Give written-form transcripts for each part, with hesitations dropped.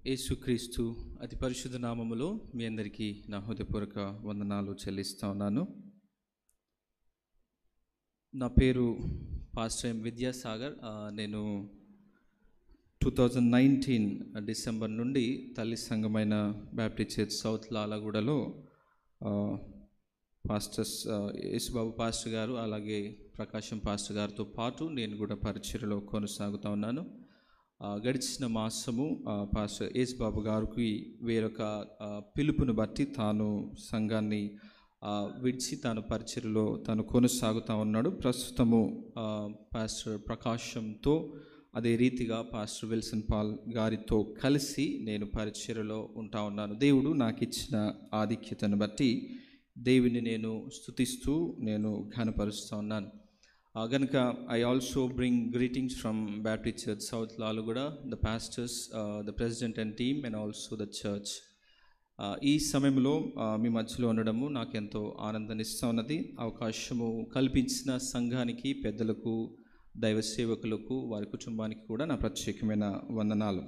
యేసుక్రీస్తు అతి పరిశుద్ధ నామములో మీ అందరికీ నా హృదయపూర్వక వందనాలు చెల్లిస్తా ఉన్నాను. నా పేరు పాస్టర్ ఎం విద్యాసాగర్. నేను 2019 డిసెంబర్ నుండి తల్లి సంఘమైన బ్యాప్టిస్ట్ చర్చ్ సౌత్ లాలగూడలో పాస్టర్స్ యేసుబాబు పాస్టర్ గారు అలాగే ప్రకాశం పాస్టర్ గారితో పాటు నేను కూడా పరిచర్యలో కొనసాగుతూ ఉన్నాను. గడిచిన మాసము పాస్టర్ యేసుబాబు గారికి వేరొక పిలుపును బట్టి తాను సంఘాన్ని విడిచి తాను పరిచర్యలో తాను కొనసాగుతూ ఉన్నాడు. ప్రస్తుతము పాస్టర్ ప్రకాశంతో అదే రీతిగా పాస్టర్ విల్సన్ పాల్ గారితో కలిసి నేను పరిచర్యలో ఉంటా ఉన్నాను. దేవుడు నాకు ఇచ్చిన ఆధిక్యతను బట్టి దేవుని నేను స్తుతిస్తూ నేను ఘనపరుస్తూ ఉన్నాను. గనుక I also bring greetings from Baptist church south Lalaguda, the pastors, the president and team and also the church. ఈ సమయంలో మీ మధ్యలో ఉండడము నాకెంతో ఆనందాన్ని ఇస్తూ ఉన్నది. అవకాశము కల్పించిన సంఘానికి, పెద్దలకు, దైవ సేవకులకు, వారి కుటుంబానికి కూడా నా ప్రత్యేకమైన వందనాలు.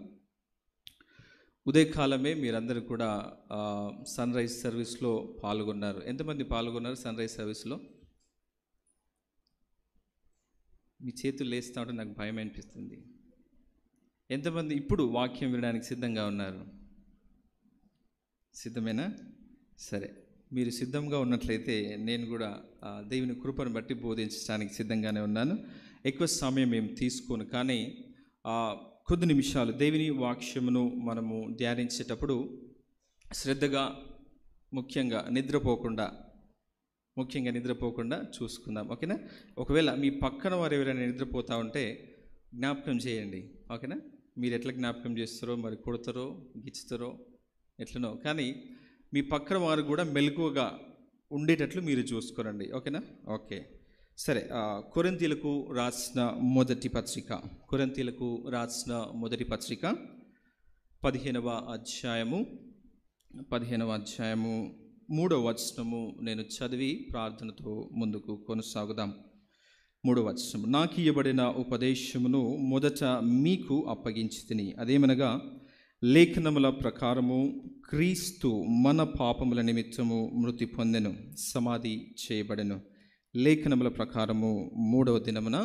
ఉదయకాలమే మీరందరూ కూడా సన్ రైజ్ సర్వీస్లో పాల్గొన్నారు. ఎంతమంది పాల్గొన్నారు సన్ రైజ్ సర్వీస్లో? మీ చేతులు లేస్తూ ఉంటే నాకు భయం అనిపిస్తుంది. ఎంతమంది ఇప్పుడు వాక్యం వినడానికి సిద్ధంగా ఉన్నారు? సిద్ధమేనా? సరే, మీరు సిద్ధంగా ఉన్నట్లయితే నేను కూడా దేవుని కృపను బట్టి బోధించడానికి సిద్ధంగానే ఉన్నాను. ఎక్కువ సమయం ఏం తీసుకోను, కానీ కొద్ది నిమిషాలు దేవుని వాక్యమును మనము ధ్యానించేటప్పుడు శ్రద్ధగా ముఖ్యంగా నిద్రపోకుండా చూసుకుందాం. ఓకేనా? ఒకవేళ మీ పక్కన వారు ఎవరైనా నిద్రపోతూ ఉంటే జ్ఞాపకం చేయండి. ఓకేనా? మీరు ఎట్లా జ్ఞాపకం చేస్తారో, మరి కొడతారో, గిచ్చుతారో, ఎట్లనో, కానీ మీ పక్కన వారు కూడా మెలకువగా ఉండేటట్లు మీరు చూసుకోరండి. ఓకేనా? ఓకే, సరే. కొరింథీయులకు రాసిన మొదటి పత్రిక 15వ అధ్యాయము 3వ వచనము నేను చదివి ప్రార్థనతో ముందుకు కొనసాగుదాం. 3వ వచనము, నాకు ఇవ్వబడిన ఉపదేశమును మొదట మీకు అప్పగించితిని, అదేమనగా లేఖనముల ప్రకారము క్రీస్తు మన పాపముల నిమిత్తము మృతి పొందెను, సమాధి చేయబడెను, లేఖనముల ప్రకారము 3వ దినమున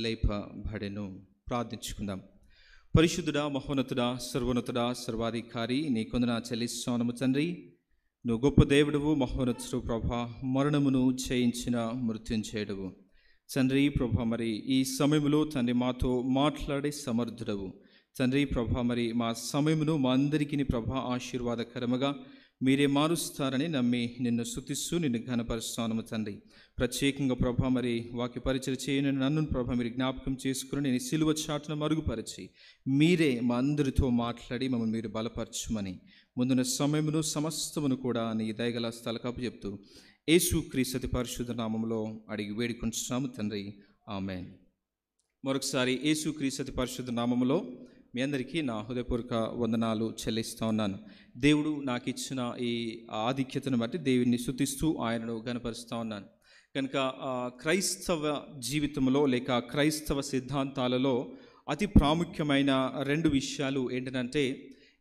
లేపబడెను. ప్రార్థించుకుందాం. పరిశుద్ధుడా, మహోన్నతుడా, సర్వోన్నతుడా, సర్వాధికారి, నీ కొందనా చెల్లిస్తున్నాము తండ్రి. నువ్వు గొప్ప దేవుడువు, మహోన్నతుడు ప్రభా, మరణమును జయించిన మృత్యుంజయుడువు తండ్రి ప్రభా. మరి ఈ సమయంలో తండ్రి మాతో మాట్లాడే సమర్థుడవు తండ్రి ప్రభా. మరి మా సమయమును మా అందరికీ ప్రభా ఆశీర్వాదకరముగా మీరే మారుస్తారని నమ్మి నిన్ను స్తుతిస్తూ నిన్ను ఘనపరుస్తాను తండ్రి. ప్రత్యేకంగా ప్రభా మరి వాక్య పరిచయం చేయని నన్ను ప్రభా మీరు జ్ఞాపకం చేసుకుని నేను సిలువ చాటును మరుగుపరిచి మీరే మా అందరితో మాట్లాడి మమ్మల్ని మీరు బలపరచుమని ముందున్న సమయమును సమస్తమును కూడా నీ దయగల స్థలకప్పు చెప్తూ యేసుక్రీస్తు అతి పరిశుద్ధ నామములో అడిగి వేడుకుంటున్నాము తండ్రి, ఆమేన్. మరొకసారి యేసుక్రీస్తు అతి పరిశుద్ధ నామములో మీ అందరికీ నా హృదయపూర్వక వందనాలు చెల్లిస్తూ ఉన్నాను. దేవుడు నాకు ఇచ్చిన ఈ ఆధిక్యతను బట్టి దేవుడిని స్తుతిస్తూ ఆయనను ఘనపరుస్తూ ఉన్నాను. కనుక క్రైస్తవ జీవితంలో లేక క్రైస్తవ సిద్ధాంతాలలో అతి ప్రాముఖ్యమైన 2 విషయాలు ఏంటంటే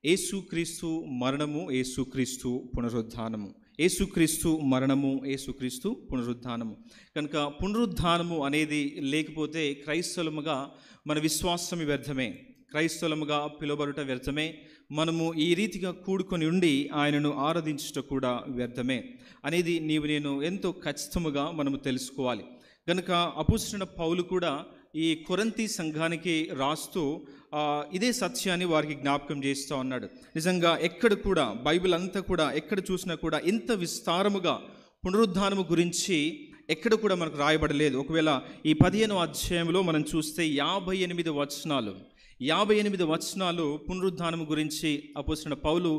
యేసుక్రీస్తు మరణము, యేసుక్రీస్తు పునరుద్ధానము. యేసుక్రీస్తు మరణము, యేసుక్రీస్తు పునరుద్ధానము. కనుక పునరుద్ధానము అనేది లేకపోతే క్రైస్తవులుగా మన విశ్వాసం వ్యర్థమే, క్రైస్తవులుగా పిలువబడుట వ్యర్థమే, మనము ఈ రీతిగా కూడుకొని ఉండి ఆయనను ఆరాధించుట కూడా వ్యర్థమే అనేది నేను ఎంతో ఖచ్చితంగా మనము తెలుసుకోవాలి. కనుక అపోస్తలుడైన పౌలు కూడా ఈ కొరింథీ సంఘానికి రాస్తూ ఇదే సత్యాన్ని వారికి జ్ఞాపకం చేస్తూ ఉన్నాడు. నిజంగా ఎక్కడ కూడా బైబిల్ అంతా కూడా ఎక్కడ చూసినా కూడా ఇంత విస్తారముగా పునరుద్ధానము గురించి ఎక్కడ కూడా మనకు రాయబడలేదు. ఒకవేళ ఈ 15వ అధ్యాయంలో మనం చూస్తే 58 వచనాలు పునరుద్ధానము గురించి అపోస్తలుడైన పౌలు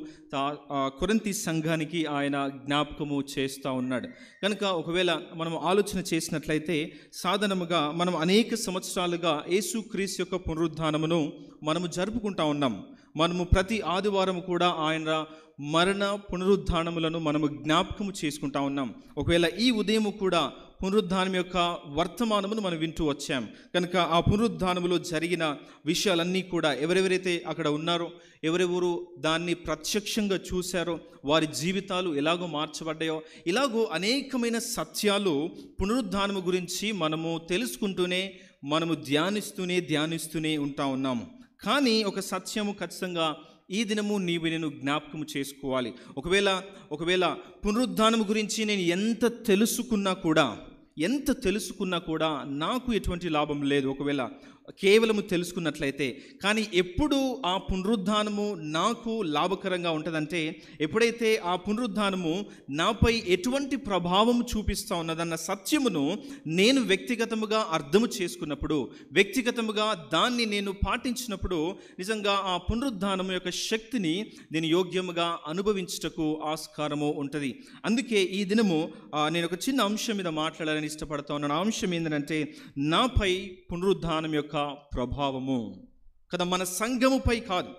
కొరింథీ సంఘానికి ఆయన జ్ఞాపకము చేస్తూ ఉన్నాడు. కనుక ఒకవేళ మనం ఆలోచన చేసినట్లయితే సాధారణంగా మనం అనేక సంవత్సరాలుగా యేసుక్రీస్తు యొక్క పునరుద్ధానమును మనము జరుపుకుంటా ఉన్నాం. మనము ప్రతి ఆదివారం కూడా ఆయన మరణ పునరుద్ధానములను మనము జ్ఞాపకము చేసుకుంటా ఉన్నాం. ఒకవేళ ఈ ఉదయం కూడా పునరుద్ధానం యొక్క వర్తమానమును మనం వింటూ వచ్చాం కనుక ఆ పునరుద్ధానములో జరిగిన విషయాలన్నీ కూడా ఎవరెవరైతే అక్కడ ఉన్నారో, ఎవరెవరు దాన్ని ప్రత్యక్షంగా చూశారో, వారి జీవితాలు ఎలాగో మార్చబడ్డాయో, ఇలాగో అనేకమైన సత్యాలు పునరుద్ధానము గురించి మనము తెలుసుకుంటూనే, మనము ధ్యానిస్తూనే ఉంటా ఉన్నాము. కానీ ఒక సత్యము ఖచ్చితంగా ఈ దినము నీవు నేను జ్ఞాపకము చేసుకోవాలి. ఒకవేళ పునరుద్ధానము గురించి నేను ఎంత తెలుసుకున్నా కూడా నాకు ఎటువంటి లాభం లేదు ఒకవేళ కేవలము తెలుసుకున్నట్లయితే. కానీ ఎప్పుడు ఆ పునరుద్ధానము నాకు లాభకరంగా ఉంటుందంటే, ఎప్పుడైతే ఆ పునరుద్ధానము నాపై ఎటువంటి ప్రభావం చూపిస్తూ ఉన్నదన్న సత్యమును నేను వ్యక్తిగతముగా అర్థము చేసుకున్నప్పుడు, వ్యక్తిగతముగా దాన్ని నేను పాటించినప్పుడు, నిజంగా ఆ పునరుద్ధానము యొక్క శక్తిని నేను యోగ్యముగా అనుభవించుటకు ఆస్కారము ఉంటుంది. అందుకే ఈ దినము నేను ఒక చిన్న అంశం మీద మాట్లాడాలని ఇష్టపడతా ఉన్నాను. ఆ అంశం ఏంటంటే, నాపై పునరుద్ధానం యొక్క ప్రభావము కదా. మన సంఘముపై కాదు,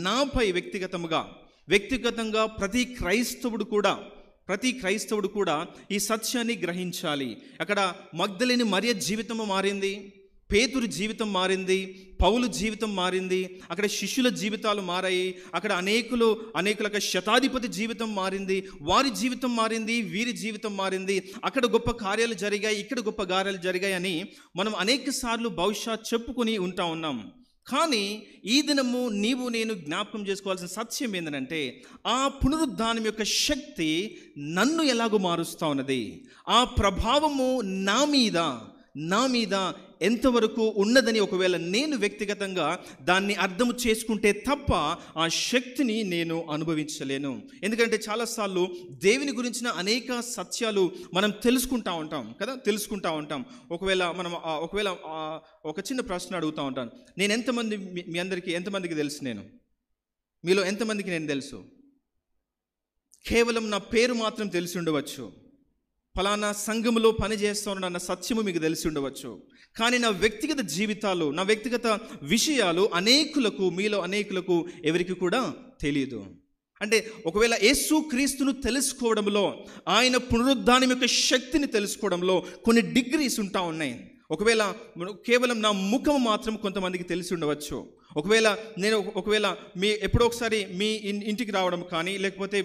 నాపై వ్యక్తిగతంగా ప్రతి క్రైస్తవుడు కూడా ఈ సత్యాన్ని గ్రహించాలి. అక్కడ మగ్దలేని మరియ జీవితము మారింది, పేతురు జీవితం మారింది, పౌలు జీవితం మారింది, అక్కడ శిష్యుల జీవితాలు మారాయి, అక్కడ అనేకుల శతాధిపతి జీవితం మారింది, వారి జీవితం మారింది, వీరి జీవితం మారింది, అక్కడ గొప్ప కార్యాలు జరిగాయి, ఇక్కడ గొప్ప కార్యాలు జరిగాయి అని మనం అనేక సార్లు బహుశా చెప్పుకొని ఉంటా ఉన్నాం. కానీ ఈ దినము నీవు నేను జ్ఞాపకం చేసుకోవాల్సిన సత్యం ఏంటంటే, ఆ పునరుద్ధానం యొక్క శక్తి నన్ను ఎలాగో మారుస్తూ ఉన్నది, ఆ ప్రభావము నా మీద ఎంతవరకు ఉన్నదని ఒకవేళ నేను వ్యక్తిగతంగా దాన్ని అర్థం చేసుకుంటే తప్ప ఆ శక్తిని నేను అనుభవించలేను. ఎందుకంటే చాలాసార్లు దేవుని గురించిన అనేక సత్యాలు మనం తెలుసుకుంటా ఉంటాం. ఒకవేళ ఒక చిన్న ప్రశ్న అడుగుతూ ఉంటాను. మీ అందరికీ ఎంతమందికి తెలుసు? మీలో ఎంతమందికి నేను తెలుసు? కేవలం నా పేరు మాత్రం తెలిసి ఉండవచ్చు, ఫలానా సంఘములో పనిచేస్తానన్న సత్యము మీకు తెలిసి ఉండవచ్చు. కానీ నా వ్యక్తిగత జీవితాలు, నా వ్యక్తిగత విషయాలు మీలో అనేకులకు ఎవరికి కూడా తెలియదు. అంటే ఒకవేళ యేసు క్రీస్తును తెలుసుకోవడంలో, ఆయన పునరుద్ధానం యొక్క శక్తిని తెలుసుకోవడంలో కొన్ని డిగ్రీస్ ఉంటా ఉన్నాయి. ఒకవేళ కేవలం నా ముఖం మాత్రం కొంతమందికి తెలిసి ఉండవచ్చు. ఒకవేళ మీ ఎప్పుడో ఒకసారి మీ ఇంటికి రావడం కానీ, లేకపోతే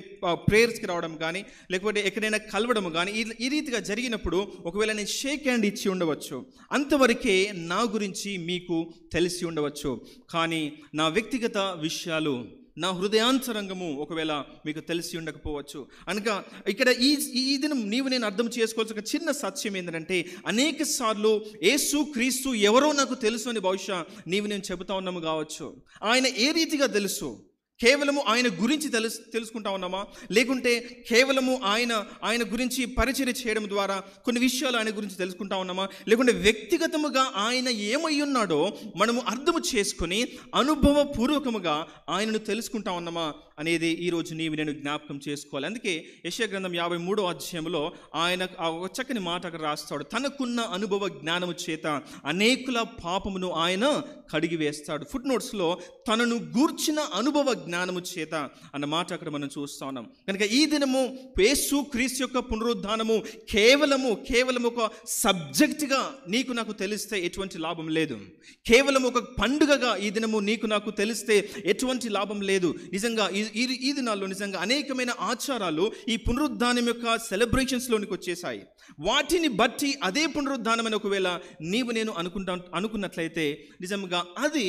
ప్రేయర్స్కి రావడం కానీ, లేకపోతే ఎక్కడైనా కలవడం కానీ, ఈ రీతిగా జరిగినప్పుడు ఒకవేళ నేను షేక్ హ్యాండ్ ఇచ్చి ఉండవచ్చు. అంతవరకే నా గురించి మీకు తెలిసి ఉండవచ్చు. కానీ నా వ్యక్తిగత విషయాలు, నా హృదయాంతరంగము ఒకవేళ మీకు తెలిసి ఉండకపోవచ్చు. అనగా ఇక్కడ ఈ దినం నీవు నేను అర్థం చేసుకోవాల్సిన చిన్న సత్యం ఏంటంటే, అనేక సార్లు యేసు క్రీస్తు ఎవరో నాకు తెలుసు అని బహుశా నీవు నేను చెబుతా ఉన్నాము కావచ్చు. ఆయన ఏ రీతిగా తెలుసు? కేవలము ఆయన గురించి తెలుసుకుంటా ఉన్నామా? లేకుంటే కేవలము ఆయన గురించి పరిచర్య చేయడం ద్వారా కొన్ని విషయాలు ఆయన గురించి తెలుసుకుంటా ఉన్నామా? లేకుంటే వ్యక్తిగతముగా ఆయన ఏమై ఉన్నాడో మనము అర్థము చేసుకొని అనుభవపూర్వకముగా ఆయనను తెలుసుకుంటా ఉన్నామా అనేది ఈరోజు నీవు నేను జ్ఞాపకం చేసుకోవాలి. అందుకే యెషయా గ్రంథం 53వ అధ్యాయంలో ఆయన ఒక చక్కని మాట అక్కడ రాస్తాడు. తనకున్న అనుభవ జ్ఞానము చేత అనేకుల పాపమును ఆయన కడిగి వేస్తాడు. ఫుట్ నోట్స్లో తనను గూర్చిన అనుభవ జ్ఞానము చేత అన్న మాట అక్కడ మనం చూస్తా ఉన్నాం. కనుక ఈ దినము యేసు క్రీస్తు యొక్క పునరుద్ధానము కేవలము ఒక సబ్జెక్ట్గా నీకు నాకు తెలిస్తే ఎటువంటి లాభం లేదు. కేవలం ఒక పండుగగా ఈ దినము నీకు నాకు తెలిస్తే ఎటువంటి లాభం లేదు. నిజంగా ఈ దినాల్లో నిజంగా అనేకమైన ఆచారాలు ఈ పునరుద్ధానం యొక్క సెలబ్రేషన్స్లోనికి వచ్చేసాయి. వాటిని బట్టి అదే పునరుద్ధానం అని ఒకవేళ నీవు నేను అనుకున్నట్లయితే నిజంగా అది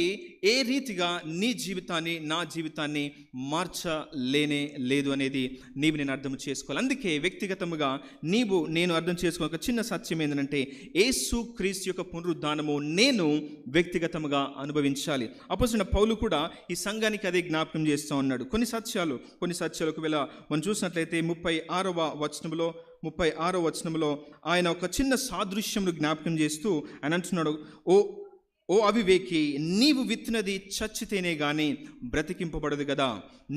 ఏ రీతిగా నీ జీవితాన్ని, నా జీవితాన్ని మార్చలేనే లేదు అనేది నీవు నేను అర్థం చేసుకోవాలి. అందుకే వ్యక్తిగతముగా నీవు నేను అర్థం చేసుకోవాలి. ఒక చిన్న సత్యం ఏంటంటే, యేసు క్రీస్తు యొక్క పునరుద్ధానము నేను వ్యక్తిగతముగా అనుభవించాలి. అపోస్తలుడైన పౌలు కూడా ఈ సంఘానికి అదే జ్ఞాపకం చేస్తూ ఉన్నాడు. కొన్ని సత్యాలు ఒకవేళ మనం చూసినట్లయితే 36వ వచనంలో ఆయన ఒక చిన్న సాదృశ్యమును జ్ఞాపకం చేస్తూ ఆయన అంటున్నాడు, ఓ అవివేకి, నీవు విత్తినది చచ్చితేనే గాని బ్రతికింపబడదు కదా.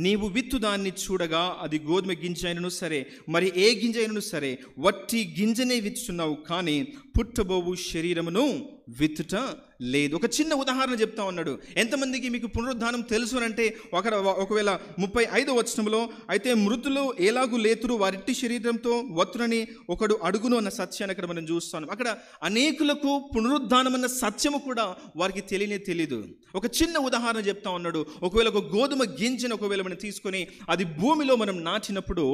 నీవు విత్తు దాన్ని చూడగా అది గోధుమ గింజ అయినను సరే, మరి ఏ గింజ అయినను సరే, వట్టి గింజనే విత్తుచున్నావు, కానీ పుట్టబోవు శరీరమును విత్తుట లేదు. ఒక చిన్న ఉదాహరణ చెప్తా ఉన్నాడు. ఎంతమందికి మీకు పునరుద్ధానం తెలుసు అంటే ఒకవేళ 35వ వచనంలో, అయితే మృతులు ఎలాగూ లేతురు వారిట్టి శరీరంతో వత్తునని ఒకడు అడుగును అన్న సత్యాన్ని అక్కడ మనం చూస్తాం. అక్కడ అనేకులకు పునరుద్ధానం అన్న సత్యము కూడా వారికి తెలియదు. ఒక చిన్న ఉదాహరణ చెప్తా ఉన్నాడు. ఒకవేళ ఒక గోధుమ గింజను ఒకవేళ మనం తీసుకొని అది భూమిలో మనం నాటినప్పుడు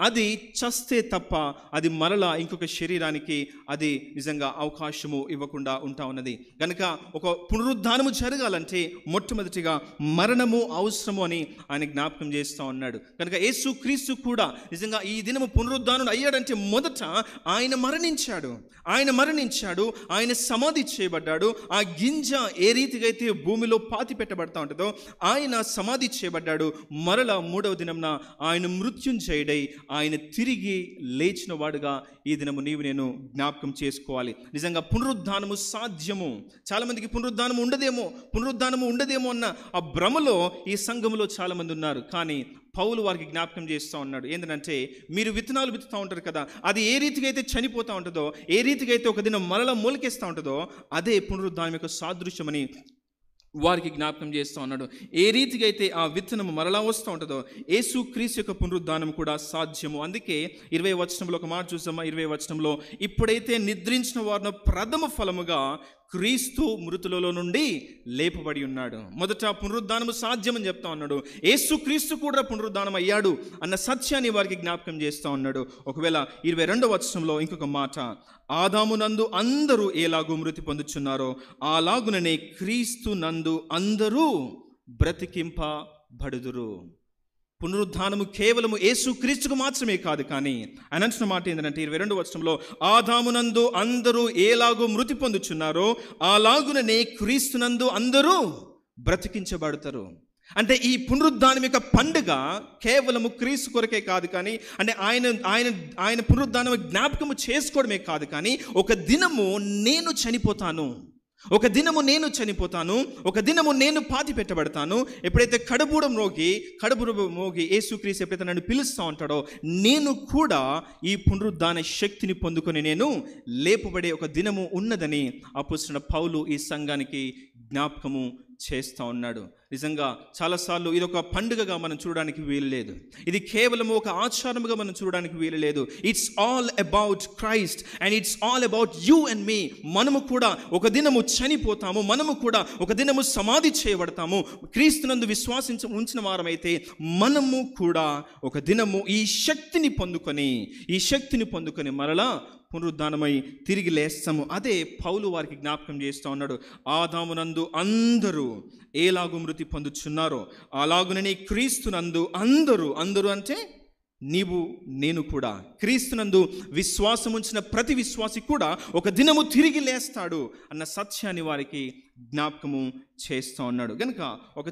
అది చస్తే తప్ప అది మరలా ఇంకొక శరీరానికి అది నిజంగా అవకాశము ఇవ్వకుండా ఉంటా ఉన్నది. కనుక ఒక పునరుద్ధానము జరగాలంటే మొట్టమొదటిగా మరణము అవసరము అని ఆయన జ్ఞాపకం చేస్తూ ఉన్నాడు. కనుక యేసు క్రీస్తు కూడా నిజంగా ఈ దినము పునరుద్ధానం అయ్యాడంటే మొదట ఆయన మరణించాడు, ఆయన సమాధి చేయబడ్డాడు. ఆ గింజ ఏ రీతిగా అయితే భూమిలో పాతి పెట్టబడతా ఉంటుందో ఆయన సమాధి చేయబడ్డాడు. మరలా 3వ దినంన ఆయన మృత్యుంజయుడై ఆయన తిరిగి లేచిన వాడుగా ఈ దినము నీవు నేను జ్ఞాపకం చేసుకోవాలి. నిజంగా పునరుద్ధానము సాధ్యము. చాలామందికి పునరుద్ధానము ఉండదేమో అన్న ఆ భ్రమలో ఈ సంఘములో చాలామంది ఉన్నారు. కానీ పౌలు వారికి జ్ఞాపకం చేస్తూ ఉన్నాడు. ఏంటంటే మీరు విత్తనాలు విత్తుతూ ఉంటారు కదా, అది ఏ రీతిగా అయితే చనిపోతూ ఉంటుందో, ఏ రీతిగా అయితే ఒక దినం మరలా మొలకేస్తూ ఉంటుందో అదే పునరుద్ధానం యొక్క సాదృశ్యమని వారికి జ్ఞాపకం చేస్తూ ఉన్నాడు. ఏ రీతిగా అయితే ఆ విత్తనము మరలా వస్తూ ఉంటుందో యేసు క్రీస్తు యొక్క పునరుద్ధానం కూడా సాధ్యము. అందుకే 20వ వచనంలో ఒక మాట చూసామా, 20వ వచనంలో, ఇప్పుడైతే నిద్రించిన వారిని ప్రథమ ఫలముగా క్రీస్తు మృతులలో నుండి లేపబడి ఉన్నాడు. మొదట పునరుద్ధానము సాధ్యమని చెప్తా ఉన్నాడు. యేసు క్రీస్తు కూడా పునరుద్ధానం అయ్యాడు అన్న సత్యాన్ని వారికి జ్ఞాపకం చేస్తూ ఉన్నాడు. ఒకవేళ 22వ వచనంలో ఇంకొక మాట, ఆదాము నందు అందరూ ఎలాగూ మృతి పొందుచున్నారో అలాగుననే క్రీస్తు నందు అందరూ బ్రతికింపబడుదురు. పునరుద్ధానము కేవలము యేసు క్రీస్తుకు మాత్రమే కాదు. కానీ ఆయన అంటున్న మాట ఏంటంటే 22వ వచనంలో, ఆదామునందు అందరూ ఎలాగూ మృతి పొందుచున్నారో అలాగుననే క్రీస్తునందు అందరూ బ్రతికించబడతారు. అంటే ఈ పునరుద్ధానం యొక్క పండుగ కేవలము క్రీస్తు కొరకే కాదు, కానీ అంటే ఆయన పునరుద్ధానం జ్ఞాపకము చేసుకోవడమే కాదు, కానీ ఒక దినము నేను చనిపోతాను, ఒక దినము నేను పాతి పెట్టబడతాను. ఎప్పుడైతే కడుపుడ మోగి యేసుక్రీస్తు ఎప్పుడైతే నన్ను పిలుస్తూ ఉంటాడో నేను కూడా ఈ పునరుద్ధాన శక్తిని పొందుకొని నేను లేపబడే ఒక దినము ఉన్నదని అపోస్తలుడైన పౌలు ఈ సంఘానికి జ్ఞాపకము చేస్తూ ఉన్నాడు. నిజంగా చాలాసార్లు ఇది ఒక పండుగగా మనం చూడడానికి వీలు లేదు, ఇది కేవలం ఒక ఆచారముగా మనం చూడడానికి వీలు లేదు. It's all about Christ and it's all about you and me. మనము కూడా ఒక దినము చనిపోతాము, మనము కూడా ఒక దినము సమాధి చేయబడతాము. క్రీస్తునందు ఉంచిన వారమైతే మనము కూడా ఒక దినము ఈ శక్తిని పొందుకొని మరలా పునరుద్ధానమై తిరిగి లేస్తాము. అదే పౌలు వారికి జ్ఞాపకం చేస్తూ ఉన్నాడు. ఆదామునందు అందరూ ఎలాగూ మృతి పొందుచున్నారో అలాగుననే క్రీస్తునందు అందరూ అంటే నీవు నేను కూడా, క్రీస్తునందు విశ్వాసం ఉంచిన ప్రతి విశ్వాసి కూడా ఒక దినము తిరిగి లేస్తాడు అన్న సత్యాన్ని వారికి జ్ఞాపకము చేస్తూ ఉన్నాడు. కనుక ఒక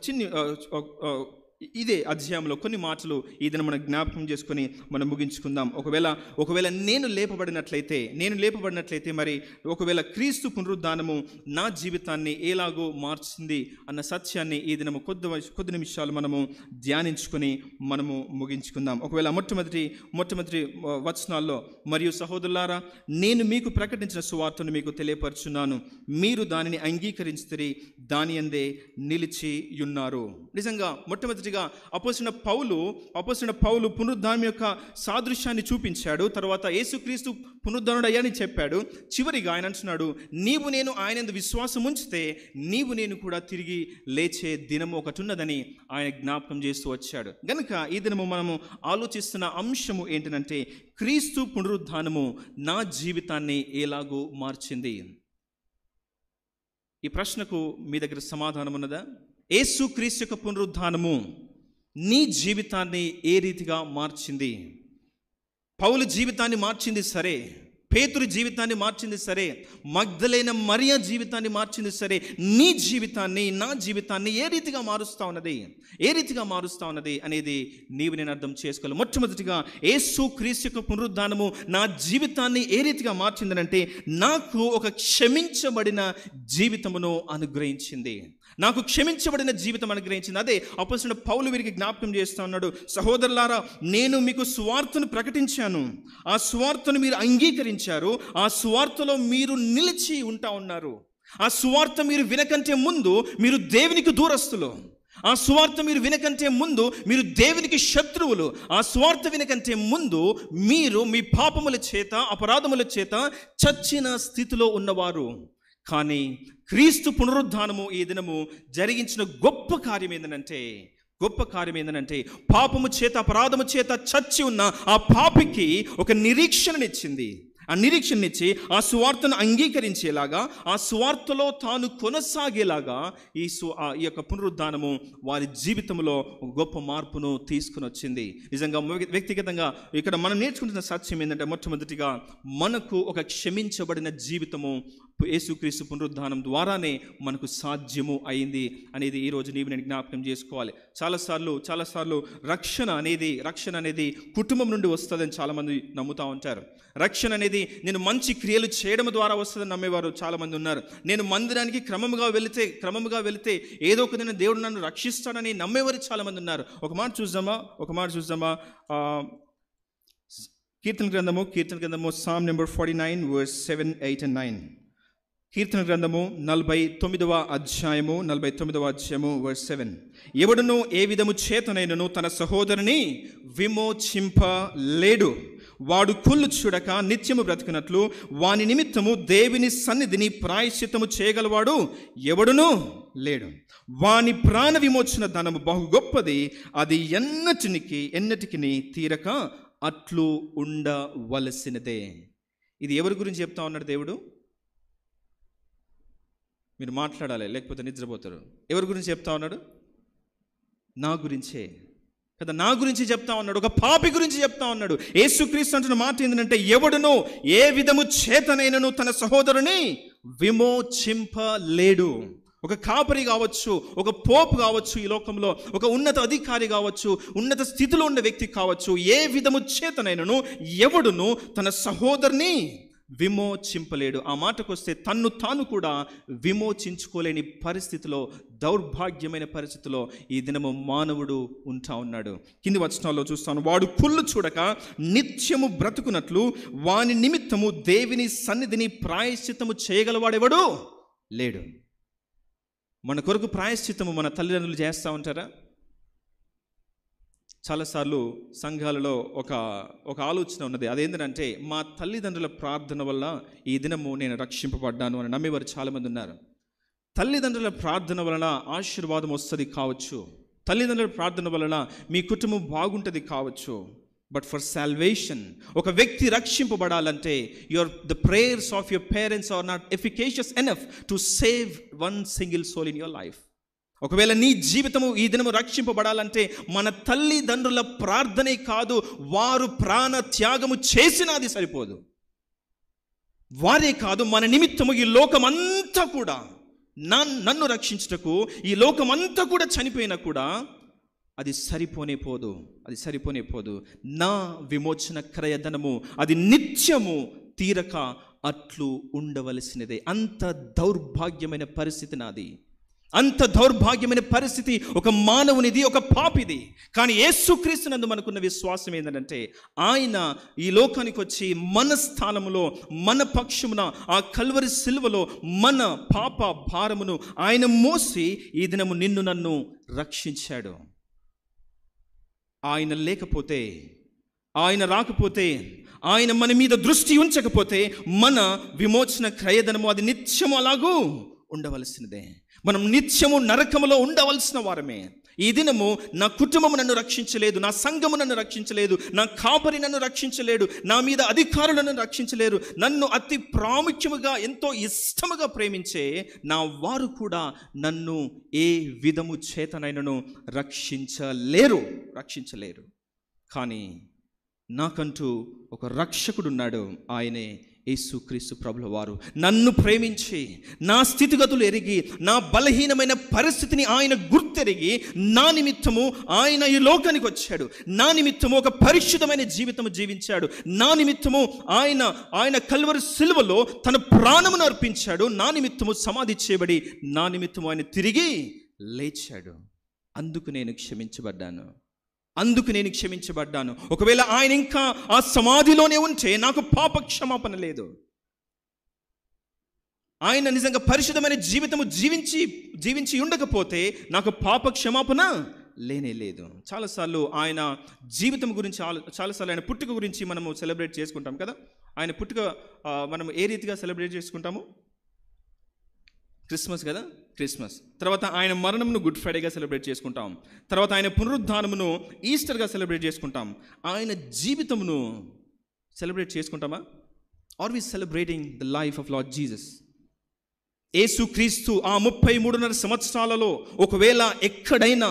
ఇదే అధ్యాయంలో కొన్ని మాటలు ఈ దినం మనం జ్ఞాపకం చేసుకొని మనం ముగించుకుందాం. ఒకవేళ నేను లేపబడినట్లయితే మరి ఒకవేళ క్రీస్తు పునరుద్ధానము నా జీవితాన్ని ఎలాగో మార్చింది అన్న సత్యాన్ని ఈ దినము కొద్ది నిమిషాలు మనము ధ్యానించుకొని మనము ముగించుకుందాం. ఒకవేళ మొట్టమొదటి వచనాల్లో, మరియు సహోదరులారా నేను మీకు ప్రకటించిన సువార్తను మీకు తెలియపరుచున్నాను, మీరు దానిని అంగీకరించితిరి, దాని యందే నిలిచి ఉన్నారు. నిజంగా మొట్టమొదటిగా అపోస్తలుడైన పౌలు పునరుద్ధానం యొక్క సాదృశ్యాన్ని చూపించాడు. తర్వాత యేసుక్రీస్తు పునరుద్ధానుడు అయ్యాని చెప్పాడు. చివరిగా ఆయన అంటున్నాడు, నీవు నేను ఆయనందు విశ్వాసం ఉంచితే నీవు నేను కూడా తిరిగి లేచే దినము ఒకటి ఉన్నదని ఆయన జ్ఞాపకం చేస్తూ వచ్చాడు. గనుక ఈ దినము మనము ఆలోచిస్తున్న అంశము ఏంటంటే క్రీస్తు పునరుద్ధానము నా జీవితాన్ని ఎలాగో మార్చింది. ఈ ప్రశ్నకు మీ దగ్గర సమాధానం ఉన్నదా? యేసు క్రీస్తు యొక్క పునరుద్ధానము నీ జీవితాన్ని ఏ రీతిగా మార్చింది? పౌలు జీవితాన్ని మార్చింది సరే, పేతురు జీవితాన్ని మార్చింది సరే, మగ్దలేన మరియ జీవితాన్ని మార్చింది సరే, నీ జీవితాన్ని నా జీవితాన్ని ఏ రీతిగా మారుస్తూ ఉన్నది అనేది నీవు నేను అర్థం చేసుకోవాలి. మొట్టమొదటిగా యేసు క్రీస్తు యొక్క పునరుద్ధానము నా జీవితాన్ని ఏ రీతిగా మార్చిందనంటే నాకు ఒక క్షమించబడిన జీవితమును అనుగ్రహించింది. అదే అపోస్తలుడైన పౌలు వీరికి జ్ఞాపకం చేస్తూ ఉన్నాడు. సహోదరులారా నేను మీకు సువార్తను ప్రకటించాను, ఆ సువార్తను మీరు అంగీకరించారు, ఆ సువార్తలో మీరు నిలిచి ఉంటా ఉన్నారు. ఆ సువార్త మీరు వినకంటే ముందు మీరు దేవునికి దూరస్తులు. ఆ సువార్త మీరు వినకంటే ముందు మీరు దేవునికి శత్రువులు. ఆ సువార్త వినకంటే ముందు మీరు మీ పాపముల చేత, అపరాధముల చేత చచ్చిన స్థితిలో ఉన్నవారు. కానీ క్రీస్తు పునరుద్ధానము ఈ దినము జరిగించిన గొప్ప కార్యం ఏంటంటే పాపము చేత, అపరాధము చేత చచ్చి ఉన్న ఆ పాపికి ఒక నిరీక్షణనిచ్చింది. ఆ నిరీక్షణనిచ్చి ఆ సువార్తను అంగీకరించేలాగా, ఆ సువార్తలో తాను కొనసాగేలాగా ఈ యొక్క పునరుద్ధానము వారి జీవితంలో గొప్ప మార్పును తీసుకుని వచ్చింది. నిజంగా వ్యక్తిగతంగా ఇక్కడ మనం నేర్చుకుంటున్న సత్యం ఏంటంటే, మొట్టమొదటిగా మనకు ఒక క్షమించబడిన జీవితము యేసుక్రీస్తు పునరుద్ధానం ద్వారానే మనకు సాధ్యము అయింది అనేది ఈరోజు నేను జ్ఞాపకం చేసుకోవాలి. చాలాసార్లు రక్షణ అనేది కుటుంబం నుండి వస్తుందని చాలామంది నమ్ముతూ ఉంటారు. రక్షణ అనేది నేను మంచి క్రియలు చేయడం ద్వారా వస్తుందని నమ్మేవారు చాలామంది ఉన్నారు. నేను మందిరానికి క్రమముగా వెళితే ఏదో ఒక దిన దేవుడు నన్ను రక్షిస్తాడని నమ్మేవారు చాలామంది ఉన్నారు. ఒక మాట చూద్దామా కీర్తన గ్రంథము Psalm number 49 verse 7, 8 and 9. కీర్తన గ్రంథము 49వ అధ్యాయము verse 7. ఎవడును ఏ విధము చేతనైనను తన సహోదరుని విమోచింపలేడు. వాడు కుళ్ళు చూడక నిత్యము బ్రతుకున్నట్లు వాని నిమిత్తము దేవుని సన్నిధిని ప్రాయశ్చిత్తము చేయగలవాడు ఎవడునూ లేడు. వాని ప్రాణ విమోచన ధనము బహు గొప్పది, అది ఎన్నటికి తీరక అట్లు ఉండవలసినదే. ఇది ఎవరి గురించి చెప్తా ఉన్నాడు దేవుడు? మీరు మాట్లాడాలి, లేకపోతే నిద్రపోతారు. ఎవరి గురించి చెప్తా ఉన్నాడు? నా గురించే కదా, నా గురించి చెప్తా ఉన్నాడు. ఒక పాపి గురించి చెప్తా ఉన్నాడు. యేసుక్రీస్తు అంటున్న మాట ఏంటంటే, ఎవడునో ఏ విధము చేతనైనను తన సహోదరుని విమోచింపలేడు. ఒక కాపరి కావచ్చు, ఒక పోపు కావచ్చు, ఈ లోకంలో ఒక ఉన్నత అధికారి కావచ్చు, ఉన్నత స్థితిలో ఉన్న వ్యక్తి కావచ్చు, ఏ విధము చేతనైనను ఎవడును తన సహోదరుని విమోచింపలేడు. ఆ మాటకు వస్తే తన్ను తాను కూడా విమోచించుకోలేని పరిస్థితిలో, దౌర్భాగ్యమైన పరిస్థితిలో ఈ దినము మానవుడు ఉంటా ఉన్నాడు. కింది వచనాల్లో చూస్తాను, వాడు కుళ్ళు చూడక నిత్యము బ్రతుకున్నట్లు వాని నిమిత్తము దేవుని సన్నిధిని ప్రాయశ్చిత్తము చేయగలవాడెవడు లేడు. మన కొరకు ప్రాయశ్చిత్తము మన తల్లిదండ్రులు చేస్తూ ఉంటారా? చాలాసార్లు సంఘాలలో ఒక ఆలోచన ఉన్నది. అదేంటంటే, మా తల్లిదండ్రుల ప్రార్థన వల్ల ఈ దినము నేను రక్షింపబడ్డాను అని నమ్మేవారు చాలామంది ఉన్నారు. తల్లిదండ్రుల ప్రార్థన వలన ఆశీర్వాదం వస్తుంది కావచ్చు, తల్లిదండ్రుల ప్రార్థన వలన మీ కుటుంబం బాగుంటుంది కావచ్చు. బట్ ఫర్ సాల్వేషన్, ఒక వ్యక్తి రక్షింపబడాలంటే the prayers of your parents are not efficacious enough to save one single soul in your life. ఒకవేళ నీ జీవితము ఈ దినము రక్షింపబడాలంటే మన తల్లిదండ్రుల ప్రార్థనే కాదు, వారు ప్రాణ త్యాగము చేసినా అది సరిపోదు. వారే కాదు, మన నిమిత్తము ఈ లోకమంతా కూడా, నన్ను రక్షించుటకు ఈ లోకమంతా కూడా చనిపోయినా కూడా అది సరిపోనే పోదు. నా విమోచన క్రయధనము అది నిత్యము తీరక అట్లు ఉండవలసినదే. అంత దౌర్భాగ్యమైన పరిస్థితి నాది, అంత దౌర్భాగ్యమైన పరిస్థితి ఒక మానవునిది, ఒక పాపిది. కానీ యేసుక్రీస్తునందు మనకున్న విశ్వాసం ఏంటంటే, ఆయన ఈ లోకానికి వచ్చి మన స్థానములో, మన పక్షమున ఆ కల్వరి సిలువలో మన పాప భారమును ఆయన మోసి ఈ దినము నిన్ను నన్ను రక్షించాడు. ఆయన లేకపోతే, ఆయన రాకపోతే, ఆయన మన మీద దృష్టి ఉంచకపోతే మన విమోచన క్రయధనము అది నిత్యము అలాగూ ఉండవలసినదే. మనం నిత్యము నరకములో ఉండవలసిన వారమే. ఈ దినము నా కుటుంబము నన్ను రక్షించలేదు, నా సంఘము నన్ను రక్షించలేదు, నా కాపరి నన్ను రక్షించలేడు, నా మీద అధికారులు నన్ను రక్షించలేరు, నన్ను అతి ప్రాముఖ్యముగా ఎంతో ఇష్టముగా ప్రేమించే నా వారు కూడా నన్ను ఏ విధము చేతనైనను రక్షించలేరు. కానీ నాకంటూ ఒక రక్షకుడున్నాడు, ఆయనే యేసుక్రీస్తు ప్రభుల వారు. నన్ను ప్రేమించి, నా స్థితిగతులు ఎరిగి, నా బలహీనమైన పరిస్థితిని ఆయన గుర్తెరిగి నా నిమిత్తము ఆయన ఈ లోకానికి వచ్చాడు. నా నిమిత్తము ఒక పరిశుద్ధమైన జీవితము జీవించాడు. నా నిమిత్తము ఆయన కల్వరి సిలువలో తన ప్రాణమును అర్పించాడు. నా నిమిత్తము సమాధి చేయబడి నా నిమిత్తము ఆయన తిరిగి లేచాడు. అందుకు నేను క్షమించబడ్డాను. ఒకవేళ ఆయన ఇంకా ఆ సమాధిలోనే ఉంటే నాకు పాప క్షమాపణ లేదు. ఆయన నిజంగా పరిశుద్ధమైన జీవితము జీవించి ఉండకపోతే నాకు పాప క్షమాపణ లేనే లేదు. చాలాసార్లు ఆయన జీవితం గురించి చాలాసార్లు ఆయన పుట్టుక గురించి మనము సెలబ్రేట్ చేసుకుంటాం కదా. ఆయన పుట్టుక మనం ఏ రీతిగా సెలబ్రేట్ చేసుకుంటాము? క్రిస్మస్ కదా, క్రిస్మస్. తర్వాత ఆయన మరణమును గుడ్ ఫ్రైడేగా సెలబ్రేట్ చేసుకుంటాం. తర్వాత ఆయన పునరుద్ధానమును ఈస్టర్గా సెలబ్రేట్ చేసుకుంటాం. ఆయన జీవితమును సెలబ్రేట్ చేసుకుంటామా? Are we celebrating the life of Lord Jesus? Yesukristu ఆ 33.5 సంవత్సరాలలో ఒకవేళ ఎక్కడైనా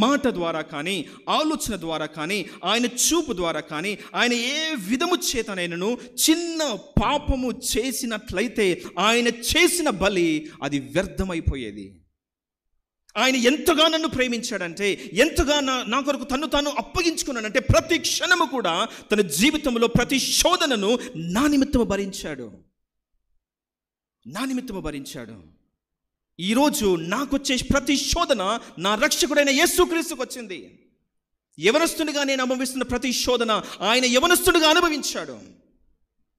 మాట ద్వారా కానీ, ఆలోచన ద్వారా కానీ, ఆయన చూపు ద్వారా కానీ, ఆయన ఏ విధము చేతనైనను చిన్న పాపము చేసినట్లయితే ఆయన చేసిన బలి అది వ్యర్థమైపోయేది. ఆయన ఎంతగా నన్ను ప్రేమించాడంటే, ఎంతగా నా కొరకు తను తాను అప్పగించుకున్నాడంటే, ప్రతి క్షణము కూడా తన జీవితంలో ప్రతి శోధనను నా నిమిత్తము భరించాడు. ఈరోజు నాకు వచ్చే ప్రతి శోధన నా రక్షకుడైన యేసుక్రీస్తుకు వచ్చింది. యవనస్తునిగా నేను అనుభవిస్తున్న ప్రతి శోధన ఆయన యవనస్తునిగా అనుభవించాడు.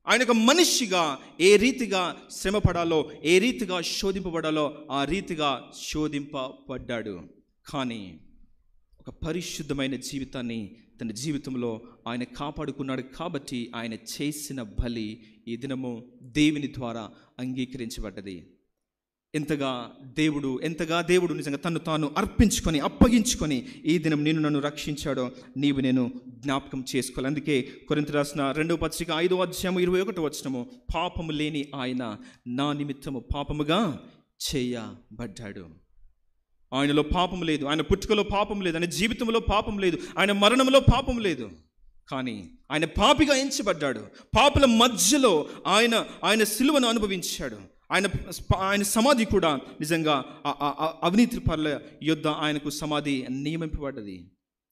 ఆయన ఒక మనిషిగా ఏ రీతిగా శ్రమపడాలో, ఏ రీతిగా శోధింపబడాలో ఆ రీతిగా శోధింపబడ్డాడు. కానీ ఒక పరిశుద్ధమైన జీవితాన్ని తన జీవితంలో ఆయన కాపాడుకున్నాడు. కాబట్టి ఆయన చేసిన బలి ఈ దినము దేవుని ద్వారా అంగీకరించబడ్డది. ఎంతగా దేవుడు నిజంగా తను తాను అర్పించుకొని అప్పగించుకొని ఈ దినం నన్ను రక్షించాడో నేను జ్ఞాపకం చేసుకోవాలి. అందుకే కొరింథీ రాసిన 2వ పత్రిక 5వ అధ్యాయం 21వ వచనము, పాపము లేని ఆయన నా నిమిత్తము పాపముగా చేయబడ్డాడు. ఆయనలో పాపం లేదు, ఆయన పుట్టుకలో పాపం లేదు, ఆయన జీవితంలో పాపం లేదు, ఆయన మరణంలో పాపం లేదు. కానీ ఆయన పాపిగా ఎంచబడ్డాడు. పాపుల మధ్యలో ఆయన సిలువను అనుభవించాడు. ఆయన సమాధి కూడా నిజంగా అవినీతి పరుల యొద్ద ఆయనకు సమాధి నియమింపబడ్డది.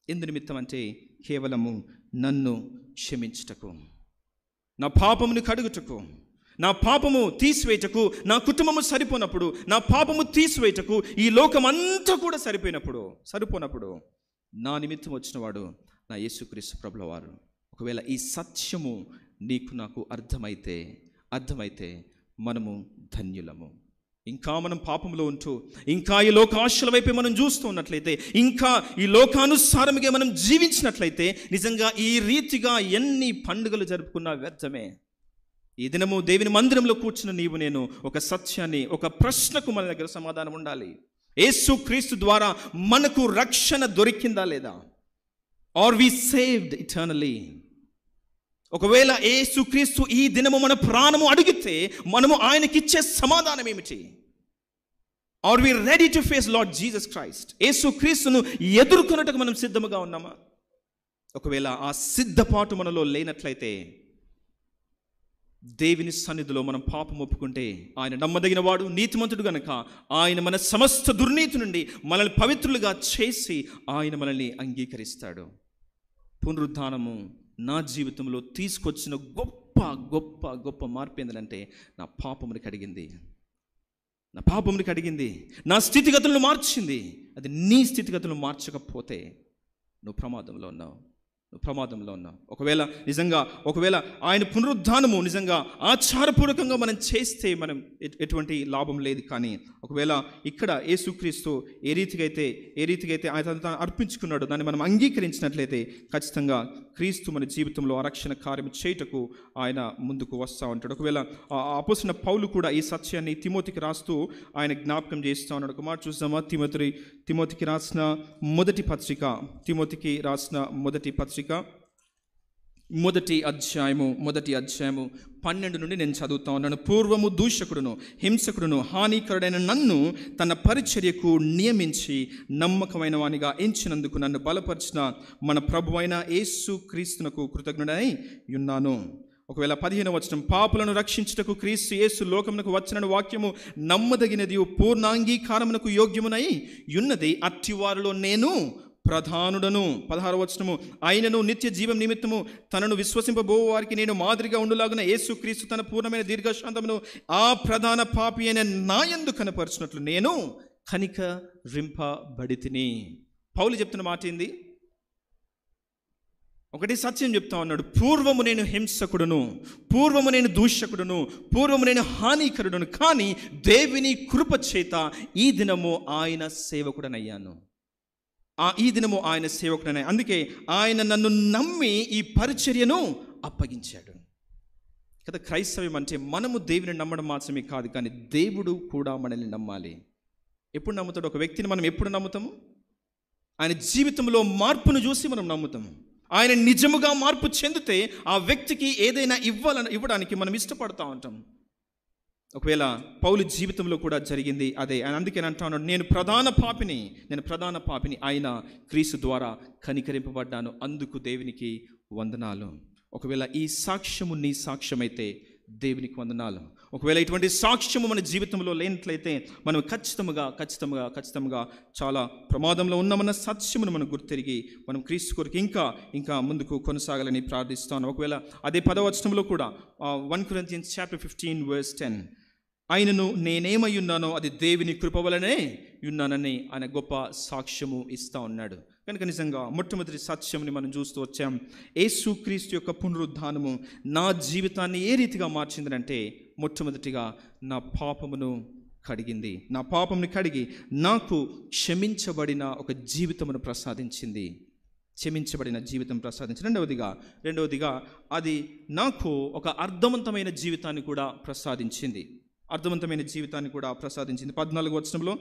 ఎందు నిమిత్తం అంటే కేవలము నన్ను క్షమించుటకు, నా పాపమును కడుగుటకు, నా పాపము తీసివేయటకు, నా కుటుంబము సరిపోనప్పుడు, నా పాపము తీసివేయటకు, ఈ లోకం అంతా కూడా సరిపోనప్పుడు నా నిమిత్తం వచ్చినవాడు నా యేసుక్రీస్తు ప్రభుల వారు. ఒకవేళ ఈ సత్యము నీకు నాకు అర్థమైతే మనము ధన్యులము. ఇంకా మనం పాపంలో ఉంటూ, ఇంకా ఈ లోకాశల వైపే మనం చూస్తూ ఉన్నట్లయితే, ఇంకా ఈ లోకానుసారముగా మనం జీవించినట్లయితే, నిజంగా ఈ రీతిగా ఎన్ని పండుగలు జరుపుకున్నా వ్యర్థమే. ఈ దినము దేవుని మందిరంలో కూర్చున్న నీవు నేను ఒక సత్యాన్ని, ఒక ప్రశ్నకు మన దగ్గర సమాధానం ఉండాలి. యేసుక్రీస్తు ద్వారా మనకు రక్షణ దొరికిందా లేదా? Are we saved eternally? ఒకవేళ యేసుక్రీస్తు ఈ దినము మన ప్రాణము అడిగితే మనము ఆయనకిచ్చే సమాధానం ఏమిటి? Are we ready to face Lord Jesus Christ? యేసుక్రీస్తును ఎదుర్కొన్నట్టుకు మనం సిద్ధముగా ఉన్నామా? ఒకవేళ ఆ సిద్ధపాటు మనలో లేనట్లయితే, దేవుని సన్నిధిలో మనం పాపం ఒప్పుకుంటే ఆయన నమ్మదగిన వాడు, నీతిమంతుడు గనుక ఆయన మన సమస్త దుర్నీతి నుండి మనల్ని పవిత్రులుగా చేసి ఆయన మనల్ని అంగీకరిస్తాడు. పునరుద్ధానము నా జీవితంలో తీసుకొచ్చిన గొప్ప గొప్ప గొప్ప మార్పు ఏంటంటే, నా పాపముని కడిగింది, నా స్థితిగతులను మార్చింది. అది నీ స్థితిగతులను మార్చకపోతే నువ్వు ప్రమాదంలో ఉన్నావు. ఒకవేళ ఆయన పునరుద్ధానము నిజంగా ఆచారపూర్వకంగా మనం చేస్తే మనం ఎటువంటి లాభం లేదు. కానీ ఒకవేళ ఇక్కడ యేసుక్రీస్తు ఏ రీతిగా అయితే ఆయన తను అర్పించుకున్నాడో దాన్ని మనం అంగీకరించినట్లయితే ఖచ్చితంగా క్రీస్తు మన జీవితంలో ఆ రక్షణ కార్యం చేయుటకు ఆయన ముందుకు వస్తూ ఉంటాడు. ఒకవేళ అపోస్తలుడైన పౌలు కూడా ఈ సత్యాన్ని తిమోతికి రాస్తూ ఆయన జ్ఞాపకం చేస్తూ ఉన్నాడు. ఒక మాట చూద్దామా? తిమోతికి రాసిన మొదటి పత్రిక, మొదటి అధ్యాయము 12 నుండి నేను చదువుతా ఉన్నాను. పూర్వము దూషకుడును, హింసకుడును, హానికరుడైన నన్ను తన పరిచర్యకు నియమించి నమ్మకమైన వానిగా ఎంచినందుకు నన్ను బలపరిచిన మన ప్రభువైన యేసు క్రీస్తునకు కృతజ్ఞుడై ఉన్నాను. ఒకవేళ 15వ వచనం, పాపులను రక్షించుటకు క్రీస్తు యేసు లోకమునకు వచ్చిన వాక్యము నమ్మదగినది, పూర్ణాంగీకారమునకు యోగ్యమునై ఉన్నది, అట్టివారిలో నేను ప్రధానుడను. 16వ వచనము, ఆయనను నిత్య జీవం నిమిత్తము తనను విశ్వసింపబో వారికి నేను మాదిరిగా ఉండులాగున యేసుక్రీస్తు తన పూర్ణమైన దీర్ఘశాంతమును ఆ ప్రధాన పాపి అయిన నాయందు కనపరిచినట్లు నేను కనికరింపబడితిని. పౌలు చెప్తున్న మాట ఏంది? ఒకటి సత్యం చెప్తా ఉన్నాడు, పూర్వము నేను హింసకుడును, పూర్వము నేను దూషకుడును, పూర్వము నేను హానికరుడును, కానీ దేవుని కృప చేత ఈ దినము ఆయన సేవకుడనయ్యాను. ఈ దినము ఆయన సేవకుడనే. అందుకే ఆయన నన్ను నమ్మి ఈ పరిచర్యను అప్పగించాడు కదా. క్రైస్తవ్యం అంటే మనము దేవుని నమ్మడం మాత్రమే కాదు, కానీ దేవుడు కూడా మనల్ని నమ్మాలి. ఎప్పుడు నమ్ముతాడు? ఒక వ్యక్తిని మనం ఎప్పుడు నమ్ముతాము? ఆయన జీవితంలో మార్పును చూసి మనం నమ్ముతాము. ఆయన నిజముగా మార్పు చెందితే ఆ వ్యక్తికి ఏదైనా ఇవ్వడానికి మనం ఇష్టపడుతూ ఉంటాం. ఒకవేళ పౌలు జీవితంలో కూడా జరిగింది అదే. అందుకే అంటా ఉన్నాడు, నేను ప్రధాన పాపిని ఆయన క్రీస్తు ద్వారా కనికరింపబడ్డాను, అందుకు దేవునికి వందనాలు. ఒకవేళ ఈ సాక్ష్యము నీ సాక్ష్యమైతే దేవునికి వందనాలు. ఒకవేళ ఇటువంటి సాక్ష్యము మన జీవితంలో లేనట్లయితే మనం ఖచ్చితంగా చాలా ప్రమాదంలో ఉన్నామన్న సత్యమును మనం గుర్తిరిగి మనం క్రీస్తు కొరకు ఇంకా ముందుకు కొనసాగాలని ప్రార్థిస్తాను. ఒకవేళ అదే 10వ వచనంలో కూడా 1 Corinthians chapter 15 verse 10, ఆయనను నేనేమై ఉన్నానో అది దేవుని కృప వలనే ఉన్నానని ఆయన గొప్ప సాక్ష్యము ఇస్తూ ఉన్నాడు. కనుక నిజంగా మొట్టమొదటి సత్యంని మనం చూస్తూ వచ్చాం. యేసుక్రీస్తు యొక్క పునరుద్ధానము నా జీవితాన్ని ఏ రీతిగా మార్చిందంటే, మొట్టమొదటిగా నా పాపమును కడిగి నాకు క్షమించబడిన ఒక జీవితమును ప్రసాదించింది. రెండవదిగా అది నాకు ఒక అర్థవంతమైన జీవితాన్ని కూడా ప్రసాదించింది. 14వ వచనంలో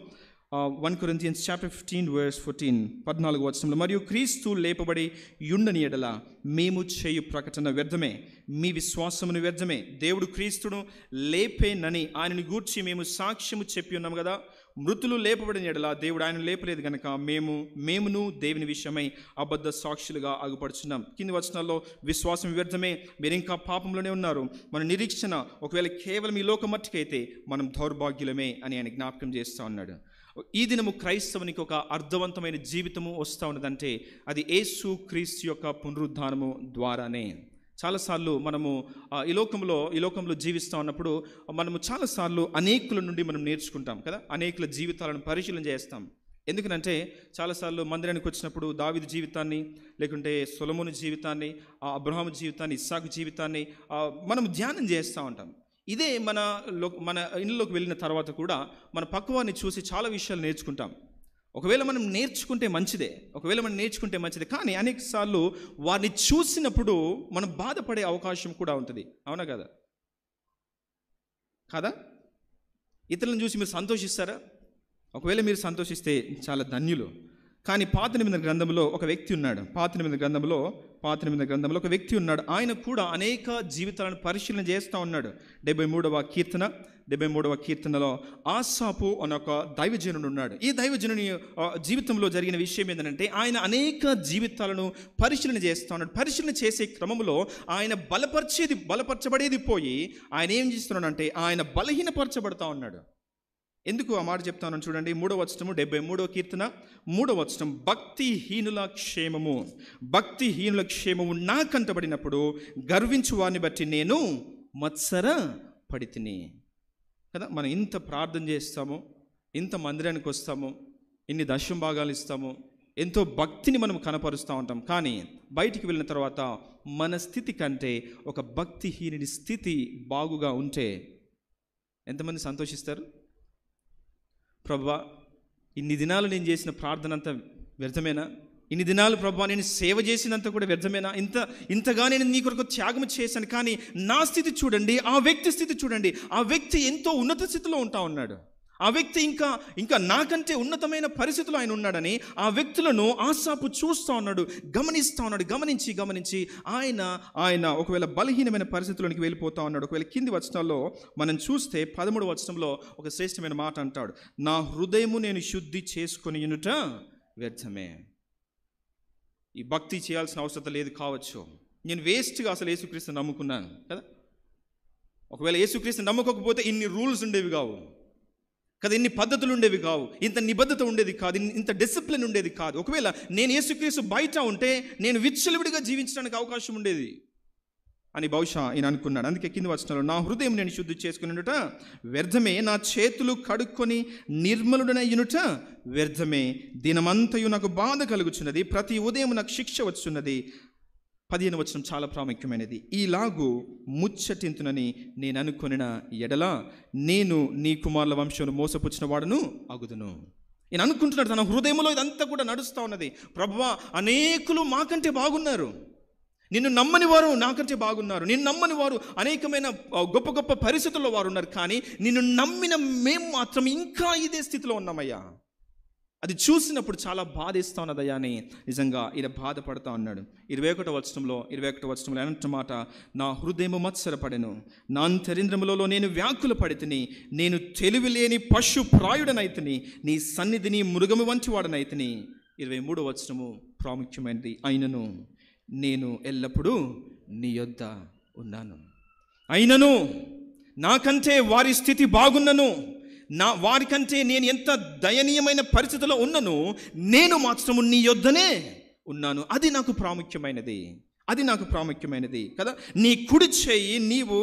1 Corinthians chapter 15 verse 14, 14వ వచనంలో, మరియు క్రీస్తు లేపబడి యుండని ఎడల మేము చేయు ప్రకటన వ్యర్థమే, మీ విశ్వాసమును వ్యర్థమే. దేవుడు క్రీస్తును లేపేనని ఆయనని గూర్చి మేము సాక్ష్యము చెప్పి ఉన్నాం కదా. మృతులు లేపబడిన ఎడల దేవుడు ఆయన లేపలేదు కనుక మేమును దేవుని విషయమై అబద్ధ సాక్షులుగా ఆగుపడుచున్నాం. కింది వచనాల్లో విశ్వాసం వ్యర్థమే, మీరు ఇంకా పాపంలోనే ఉన్నారు, మన నిరీక్షణ ఒకవేళ కేవలం ఈ లోక మట్టుకైతే మనం దౌర్భాగ్యులమే అని ఆయన జ్ఞాపకం చేస్తూ ఉన్నాడు. ఈ దినము క్రైస్తవునికి ఒక అర్థవంతమైన జీవితము వస్తూ ఉన్నదంటే అది యేసు క్రీస్తు యొక్క పునరుద్ధానము ద్వారానే. చాలాసార్లు మనము ఈ లోకంలో జీవిస్తూ ఉన్నప్పుడు మనము చాలాసార్లు అనేకుల నుండి మనం నేర్చుకుంటాం కదా, అనేకుల జీవితాలను పరిశీలన చేస్తాం. ఎందుకనంటే చాలాసార్లు మందిరానికి వచ్చినప్పుడు దావీదు జీవితాన్ని, లేకుంటే సొలొమోను జీవితాన్ని, అబ్రహాము జీవితాన్ని, ఇస్సాకు జీవితాన్ని మనం ధ్యానం చేస్తూ ఉంటాం. ఇదే మన ఇళ్ళలోకి వెళ్ళిన తర్వాత కూడా మన పక్కవారిని చూసి చాలా విషయాలు నేర్చుకుంటాం. ఒకవేళ మనం నేర్చుకుంటే మంచిదే, కానీ అనేక సార్లు వారిని చూసినప్పుడు మనం బాధపడే అవకాశం కూడా ఉంటుంది. అవునా కదా? ఇతరులను చూసి మీరు సంతోషిస్తారా? ఒకవేళ మీరు సంతోషిస్తే చాలా ధన్యులు. కానీ పాత నిబంధన గ్రంథంలో ఒక వ్యక్తి ఉన్నాడు. పాత నిబంధన గ్రంథంలో ఒక వ్యక్తి ఉన్నాడు. ఆయన కూడా అనేక జీవితాలను పరిశీలన చేస్తూ ఉన్నాడు. 73వ కీర్తనలో ఆసాపు అనే ఒక దైవజనుడు ఉన్నాడు. ఈ దైవజనుని జీవితంలో జరిగిన విషయం ఏంటంటే, ఆయన అనేక జీవితాలను పరిశీలన చేస్తూ ఉన్నాడు. పరిశీలన చేసే క్రమంలో ఆయన బలపరచబడేది పోయి ఆయన ఏం చేస్తున్నాడంటే ఆయన బలహీనపరచబడతా ఉన్నాడు. ఎందుకు ఆ మాట చెప్తాను చూడండి. 3వ వచనము 73వ కీర్తన 3వ వచనం, భక్తిహీనుల క్షేమము నా కంటబడినప్పుడు గర్వించు వారిని బట్టి నేను మత్సర పడితిని కదా. మనం ఇంత ప్రార్థన చేస్తాము, ఇంత మందిరానికి వస్తాము, ఇన్ని దశం భాగాలు ఇస్తాము, ఎంతో భక్తిని మనం కనపరుస్తూ ఉంటాం. కానీ బయటికి వెళ్ళిన తర్వాత మన స్థితి కంటే ఒక భక్తిహీనుడి స్థితి బాగుగా ఉంటే ఎంతమంది సంతోషిస్తారు? ప్రభువా, ఇన్ని దినాలు నేను చేసిన ప్రార్థన అంతా వ్యర్థమేనా? ఇన్ని దినాలు ప్రభువా నేను సేవ చేసినంత కూడా వ్యర్థమేనా? ఇంతగా నేను నీ కొరకు త్యాగం చేశాను, కానీ నా స్థితి చూడండి, ఆ వ్యక్తి స్థితి చూడండి. ఆ వ్యక్తి ఎంతో ఉన్నత స్థితిలో ఉంటా ఉన్నాడు. ఆ వ్యక్తి ఇంకా నాకంటే ఉన్నతమైన పరిస్థితిలో ఆయన ఉన్నాడని ఆ వ్యక్తులను ఆసాపు చూస్తూ ఉన్నాడు, గమనించి ఆయన ఒకవేళ బలహీనమైన పరిస్థితుల్లోనికి వెళ్ళిపోతా ఉన్నాడు. ఒకవేళ కింది వచనాల్లో మనం చూస్తే 13వ వచనంలో ఒక శ్రేష్టమైన మాట అంటాడు, నా హృదయము నేను శుద్ధి చేసుకొని యునుట వ్యర్థమే. ఈ భక్తి చేయాల్సిన అవసరం లేదు కావచ్చు, నేను వేస్ట్గా అసలు యేసుక్రీస్తుని నమ్ముకున్నాను కదా. ఒకవేళ యేసుక్రీస్తుని నమ్మకపోతే ఇన్ని రూల్స్ ఉండేవి కావు కదా, ఇన్ని పద్ధతులు ఉండేవి కావు, ఇంత నిబద్ధత ఉండేది కాదు, ఇంత డిసిప్లిన్ ఉండేది కాదు. ఒకవేళ నేను యేసుక్రీస్తు బయట ఉంటే నేను విచ్చలవిడిగా జీవించడానికి అవకాశం ఉండేది అని బహుశా ఈయన అనుకున్నాడు. అందుకే కింది వచనంలో, నా హృదయం నేను శుద్ధి చేసుకునిట వ్యర్థమే, నా చేతులు కడుక్కొని నిర్మలుడనయ్యునుట వ్యర్థమే, దినమంతయు నాకు బాధ కలుగుచున్నది, ప్రతి ఉదయం నాకు శిక్ష వచ్చున్నది, 15వ వచనం చాలా ప్రాముఖ్యమైనది. ఈలాగు ముచ్చటింతునని నేను అనుకొనిన ఎడల నేను నీ కుమారుల వంశమును మోసపుచ్చిన వాడును అగుదును. నేను అనుకుంటున్నాడు తన హృదయంలో ఇదంతా కూడా నడుస్తూ ఉన్నది. ప్రభువా, అనేకులు మాకంటే బాగున్నారు, నిన్ను నమ్మని వారు నాకంటే బాగున్నారు, నిన్ను నమ్మని వారు అనేకమైన గొప్ప గొప్ప పరిస్థితుల్లో వారు ఉన్నారు, కానీ నిన్ను నమ్మిన మేము మాత్రం ఇంకా ఇదే స్థితిలో ఉన్నామయ్యా. అది చూసినప్పుడు చాలా బాధేస్తూ ఉన్నదయ్యా అని నిజంగా ఈయన బాధపడుతూ ఉన్నాడు. 21వ వచనంలో అనంట మాట, నా హృదయము మత్సరపడెను, నా అంతరింద్రములలో నేను వ్యాకుల పడితిని, నేను తెలివి లేని పశు ప్రాయుడనైతిని, నీ సన్నిధిని మృగము వంటి వాడనైతిని. 23వ వచనము ప్రాముఖ్యమైనది, అయినను నేను ఎల్లప్పుడూ నీ యొద్ద ఉన్నాను. అయినను నాకంటే వారి స్థితి బాగున్నను, వారికంటే నేను ఎంత దయనీయమైన పరిస్థితిలో ఉన్నను, నేను మాత్రము నీ యొద్దనే ఉన్నాను. అది నాకు ప్రాముఖ్యమైనది కదా. నీ కుడి చేయి నీవు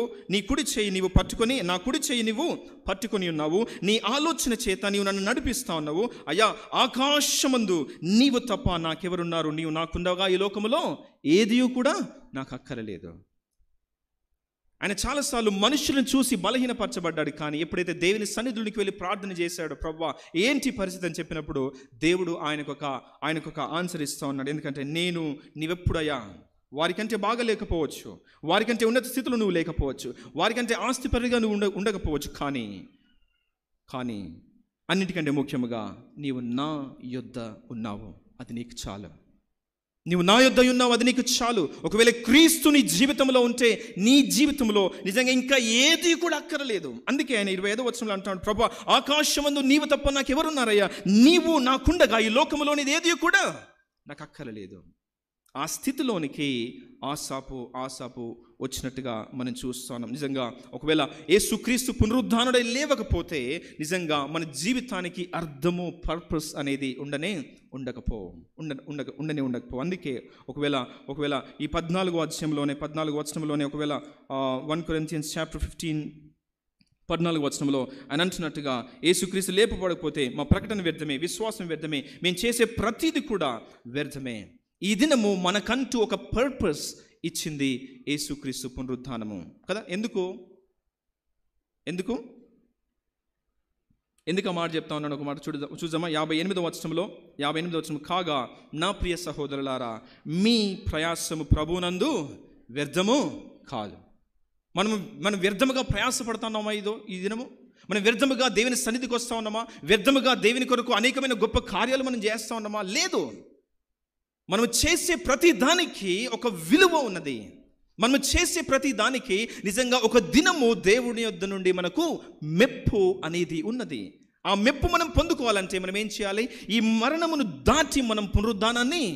పట్టుకొని, నా కుడి చేయి నీవు పట్టుకొని ఉన్నావు, నీ ఆలోచన చేత నీవు నన్ను నడిపిస్తా ఉన్నావు. అయ్యా, ఆకాశమందు నీవు తప్ప నాకెవరున్నారు, నీవు నాకుండగా ఈ లోకములో ఏది కూడా నాకు అక్కరలేదు. ఆయన చాలాసార్లు మనుషులను చూసి బలహీనపరచబడ్డాడు, కానీ ఎప్పుడైతే దేవుని సన్నిధునికి వెళ్ళి ప్రార్థన చేశాడో, ప్రభువా ఏంటి పరిస్థితి అని చెప్పినప్పుడు దేవుడు ఆయనకొక ఆన్సర్ ఇస్తూ ఉన్నాడు. ఎందుకంటే నీవెప్పుడయ్యా వారికంటే బాగా లేకపోవచ్చు, వారికంటే ఉన్నత స్థితిలో నువ్వు లేకపోవచ్చు, వారికంటే ఆస్తిపరిగా నువ్వు ఉండకపోవచ్చు, కానీ అన్నిటికంటే ముఖ్యంగా నీవు నా యొద్ద ఉన్నావు, అది నీకు చాలు. నీవు నా యొద్ద ఉన్నావు, అది నీకు చాలు. ఒకవేళ క్రీస్తు నీ జీవితంలో ఉంటే నీ జీవితంలో నిజంగా ఇంకా ఏది కూడా అక్కరలేదు. అందుకే ఆయన 25వ వచనంలో అంటాడు, ప్రభువా ఆకాశమందు నీవు తప్ప నాకు ఎవరున్నారయ్యా, నీవు నాకుండగా ఈ లోకములోనిది ఏది కూడా నాకు అక్కరలేదు. ఆ స్థితిలోనికి ఆసాపు వచ్చినట్టుగా మనం చూస్తున్నాం. నిజంగా ఒకవేళ యేసుక్రీస్తు పునరుద్ధానుడై లేవకపోతే నిజంగా మన జీవితానికి అర్థము, పర్పస్ అనేది ఉండకపో. అందుకే ఒకవేళ ఈ 14వ వచనంలోనే ఒకవేళ 1 Corinthians chapter 15 14వ వచనంలో ఆయన అంటున్నట్టుగా, యేసుక్రీస్తు లేపబడకపోతే మా ప్రకటన వ్యర్థమే, విశ్వాసం వ్యర్థమే, మేము చేసే ప్రతిది కూడా వ్యర్థమే. ఈ దినము మనకంటూ ఒక పర్పస్ ఇచ్చింది యేసుక్రీస్తు పునరుద్ధానము కదా. ఎందుకు ఆ మాట చెప్తా ఉన్నాను, ఒక మాట చూద్దామా. 58వ వచనం, కాగా నా ప్రియ సహోదరులారా, మీ ప్రయాసము ప్రభునందు వ్యర్థము కాదు. మనం వ్యర్థముగా ప్రయాసపడుతున్నామా ఈ దినము? మనం వ్యర్థముగా దేవుని సన్నిధికి వస్తూ ఉన్నామా? వ్యర్థముగా దేవుని కొరకు అనేకమైన గొప్ప కార్యాలు మనం చేస్తూ ఉన్నామా? లేదు. మనం చేసే ప్రతి దానికి ఒక విలువ ఉన్నది. మనం చేసే ప్రతి దానికి నిజంగా ఒక దినము దేవుని యొద్ద నుండి మనకు మెప్పు అనేది ఉన్నది. ఆ మెప్పు మనం పొందుకోవాలంటే మనం ఏం చేయాలి? ఈ మరణమును దాటి మనం పునరుద్ధానాన్ని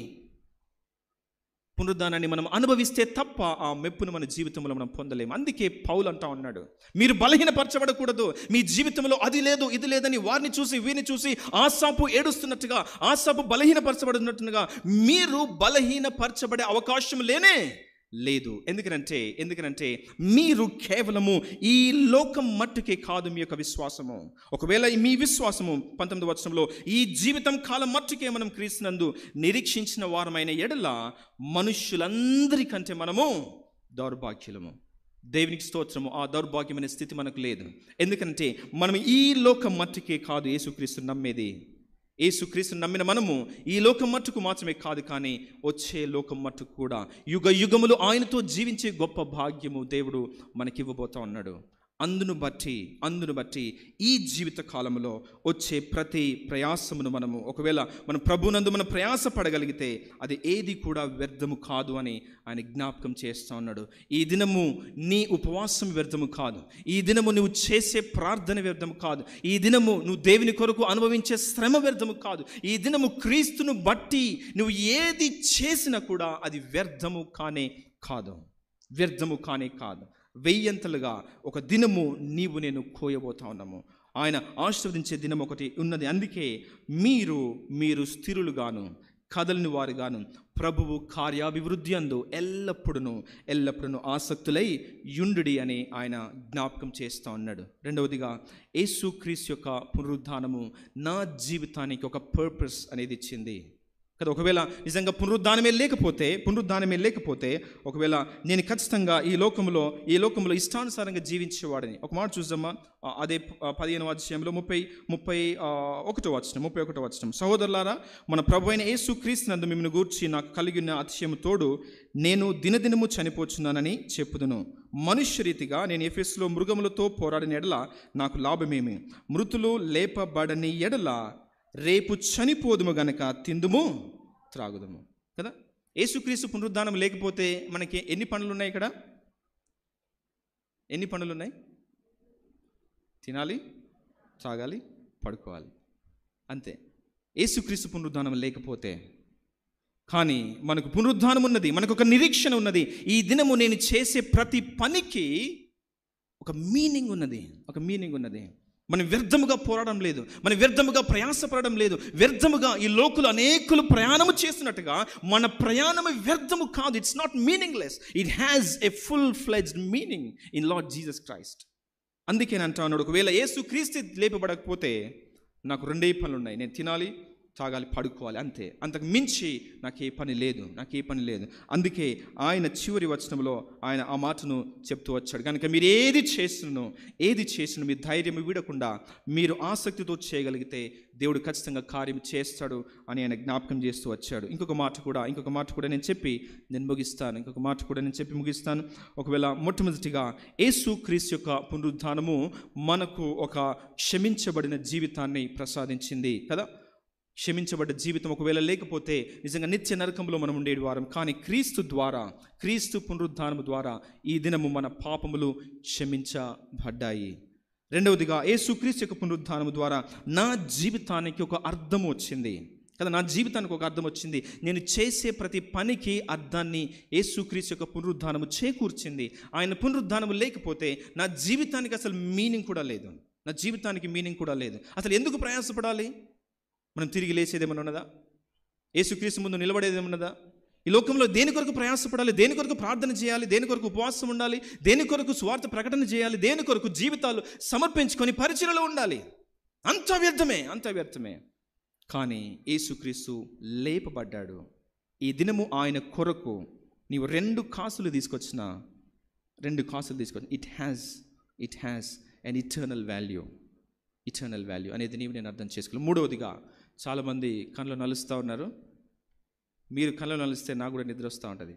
మనం అనుభవిస్తే తప్ప ఆ మెప్పును మన జీవితంలో మనం పొందలేము. అందుకే పౌలు అంటా ఉన్నాడు, మీరు బలహీనపరచబడకూడదు. మీ జీవితంలో అది లేదు ఇది లేదని వారిని చూసి వీరిని చూసి ఆసాపు ఏడుస్తున్నట్టుగా, ఆసాపు బలహీనపరచబడుతున్నట్టుగా మీరు బలహీనపరచబడే అవకాశం లేదు. ఎందుకనంటే మీరు కేవలము ఈ లోకం మట్టుకే కాదు మీ యొక్క విశ్వాసము. ఒకవేళ మీ విశ్వాసము 19వ వచనంలో ఈ జీవితం కాలం మట్టుకే మనం క్రీస్తునందు నిరీక్షించిన వారమైన ఎడల మనుష్యులందరికంటే మనము దౌర్భాగ్యులము. దేవునికి స్తోత్రము. ఆ దౌర్భాగ్యమైన స్థితి మనకు లేదు. ఎందుకంటే మనం ఈ లోకం మట్టుకే కాదు యేసుక్రీస్తు నమ్మేది. యేసుక్రీస్తు నమ్మిన మనము ఈ లోకం మట్టుకు మాత్రమే కాదు, కానీ వచ్చే లోకం మట్టుకు కూడా యుగ యుగములు ఆయనతో జీవించే గొప్ప భాగ్యము దేవుడు మనకివ్వబోతా ఉన్నాడు. అందును బట్టి ఈ జీవిత కాలంలో వచ్చే ప్రతి ప్రయాసమును ఒకవేళ మనం ప్రభునందు మనం ప్రయాసపడగలిగితే అది ఏది కూడా వ్యర్థము కాదు అని ఆయన జ్ఞాపకం చేస్తూ ఉన్నాడు. ఈ దినము నీ ఉపవాసం వ్యర్థము కాదు, ఈ దినము నువ్వు చేసే ప్రార్థన వ్యర్థము కాదు, ఈ దినము నువ్వు దేవుని కొరకు అనుభవించే శ్రమ వ్యర్థము కాదు, ఈ దినము క్రీస్తును బట్టి నువ్వు ఏది చేసినా కూడా అది వ్యర్థము కానే కాదు. వెయ్యంతలుగా ఒక దినము నేను కోయబోతా ఉన్నాము. ఆయన ఆశీర్వదించే దినం ఒకటి ఉన్నది. అందుకే మీరు స్థిరులుగాను కదలని వారుగాను ప్రభువు కార్యాభివృద్ధి అందు ఎల్లప్పుడూ ఆసక్తులై యుండుడి అని ఆయన జ్ఞాపకం చేస్తూ ఉన్నాడు. రెండవదిగా యేసుక్రీస్తు యొక్క పునరుద్ధానము నా జీవితానికి ఒక పర్పస్ అనేది ఇచ్చింది కదా. ఒకవేళ నిజంగా పునరుద్ధానమే లేకపోతే ఒకవేళ నేను ఖచ్చితంగా ఈ లోకంలో ఇష్టానుసారంగా జీవించేవాడిని. ఒక మాట చూద్దామా, అదే 15వ అధ్యాయంలో 31వ వచనం. సహోదరులారా, మన ప్రభు అయిన యేసుక్రీస్తునందు మిమ్మల్ని గూర్చి నాకు కలిగిన అతిశయము తోడు నేను దినదినము చనిపోచున్నానని చెప్పుదును. మనుష్య రీతిగా నేను ఎఫెసులో మృగములతో పోరాడిన ఎడల నాకు లాభమేమి? మృతులు లేపబడని ఎడల రేపు చనిపోదుము గనక తిందుము త్రాగుదము. కదా, యేసుక్రీస్తు పునరుద్ధానం లేకపోతే మనకి ఎన్ని పనులు ఉన్నాయి? ఇక్కడ ఎన్ని పనులు ఉన్నాయి? తినాలి, త్రాగాలి, పడుకోవాలి, అంతే. యేసుక్రీస్తు పునరుద్ధానం లేకపోతే, కానీ మనకు పునరుద్ధానం ఉన్నది, మనకు ఒక నిరీక్షణ ఉన్నది. ఈ దినము నేను చేసే ప్రతి పనికి ఒక మీనింగ్ ఉన్నది. మనం వ్యర్థముగా పోరాడడం లేదు, మనం వ్యర్థముగా ప్రయాసపడడం లేదు. వ్యర్థముగా ఈ లోకులు అనేకులు ప్రయాణము చేస్తున్నట్టుగా మన ప్రయాణము వ్యర్థము కాదు. It's not meaningless. It has a full fledged meaning in lord Jesus Christ. అందుకే నేను అంటాను, ఒకవేళ యేసు క్రీస్తు లేపబడకపోతే నాకు 2 పనులు ఉన్నాయి. నేను తినాలి, తాగాలి, పడుకోవాలి, అంతే. అంతకు మించి నాకు ఏ పని లేదు. అందుకే ఆయన చివరి వచనంలో ఆయన ఆ మాటను చెప్తూ వచ్చాడు. కనుక మీరు ఏది చేస్తున్నో మీ ధైర్యం వీడకుండా మీరు ఆసక్తితో చేయగలిగితే దేవుడు ఖచ్చితంగా కార్యం చేస్తాడు అని ఆయన జ్ఞాపకం చేస్తూ వచ్చాడు. ఇంకొక మాట కూడా నేను చెప్పి ముగిస్తాను. ఒకవేళ మొట్టమొదటిగా యేసుక్రీస్తు యొక్క పునరుద్ధానము మనకు ఒక క్షమించబడిన జీవితాన్ని ప్రసాదించింది కదా. క్షమించబడ్డ జీవితం ఒకవేళ లేకపోతే నిజంగా నిత్య నరకంలో మనం ఉండేది వారం. కానీ క్రీస్తు పునరుద్ధానము ద్వారా ఈ దినము మన పాపములు క్షమించబడ్డాయి. రెండవదిగా యేసుక్రీస్తు యొక్క పునరుద్ధానము ద్వారా నా జీవితానికి ఒక అర్థం వచ్చింది కదా. నేను చేసే ప్రతి పనికి అర్థాన్ని యేసుక్రీస్తు యొక్క పునరుద్ధానము చేకూర్చింది. ఆయన పునరుద్ధానము లేకపోతే నా జీవితానికి అసలు మీనింగ్ కూడా లేదు. అసలు ఎందుకు ప్రయాసపడాలి? మనం తిరిగి లేచేదేమన్నా ఉన్నదా? యేసుక్రీస్తు ముందు నిలబడేదేమన్నదా? ఈ లోకంలో దేని కొరకు ప్రయాసపడాలి? దేని కొరకు ప్రార్థన చేయాలి? దేని కొరకు ఉపవాసం ఉండాలి? దేని కొరకు స్వార్థ ప్రకటన చేయాలి? దేని కొరకు జీవితాలు సమర్పించుకొని పరిచర్యలో ఉండాలి? అంత వ్యర్థమే. కానీ యేసుక్రీస్తు లేపబడ్డాడు. ఈ దినము ఆయన కొరకు నీవు 2 కాసులు తీసుకొచ్చిన it has an eternal value అనేది నేను అర్థం చేసుకోవాలి. మూడవదిగా, చాలామంది కళ్ళు నలుస్తూ ఉన్నారు. మీరు కళ్ళు నలిస్తే నాకు కూడా నిద్ర వస్తూ ఉంటుంది.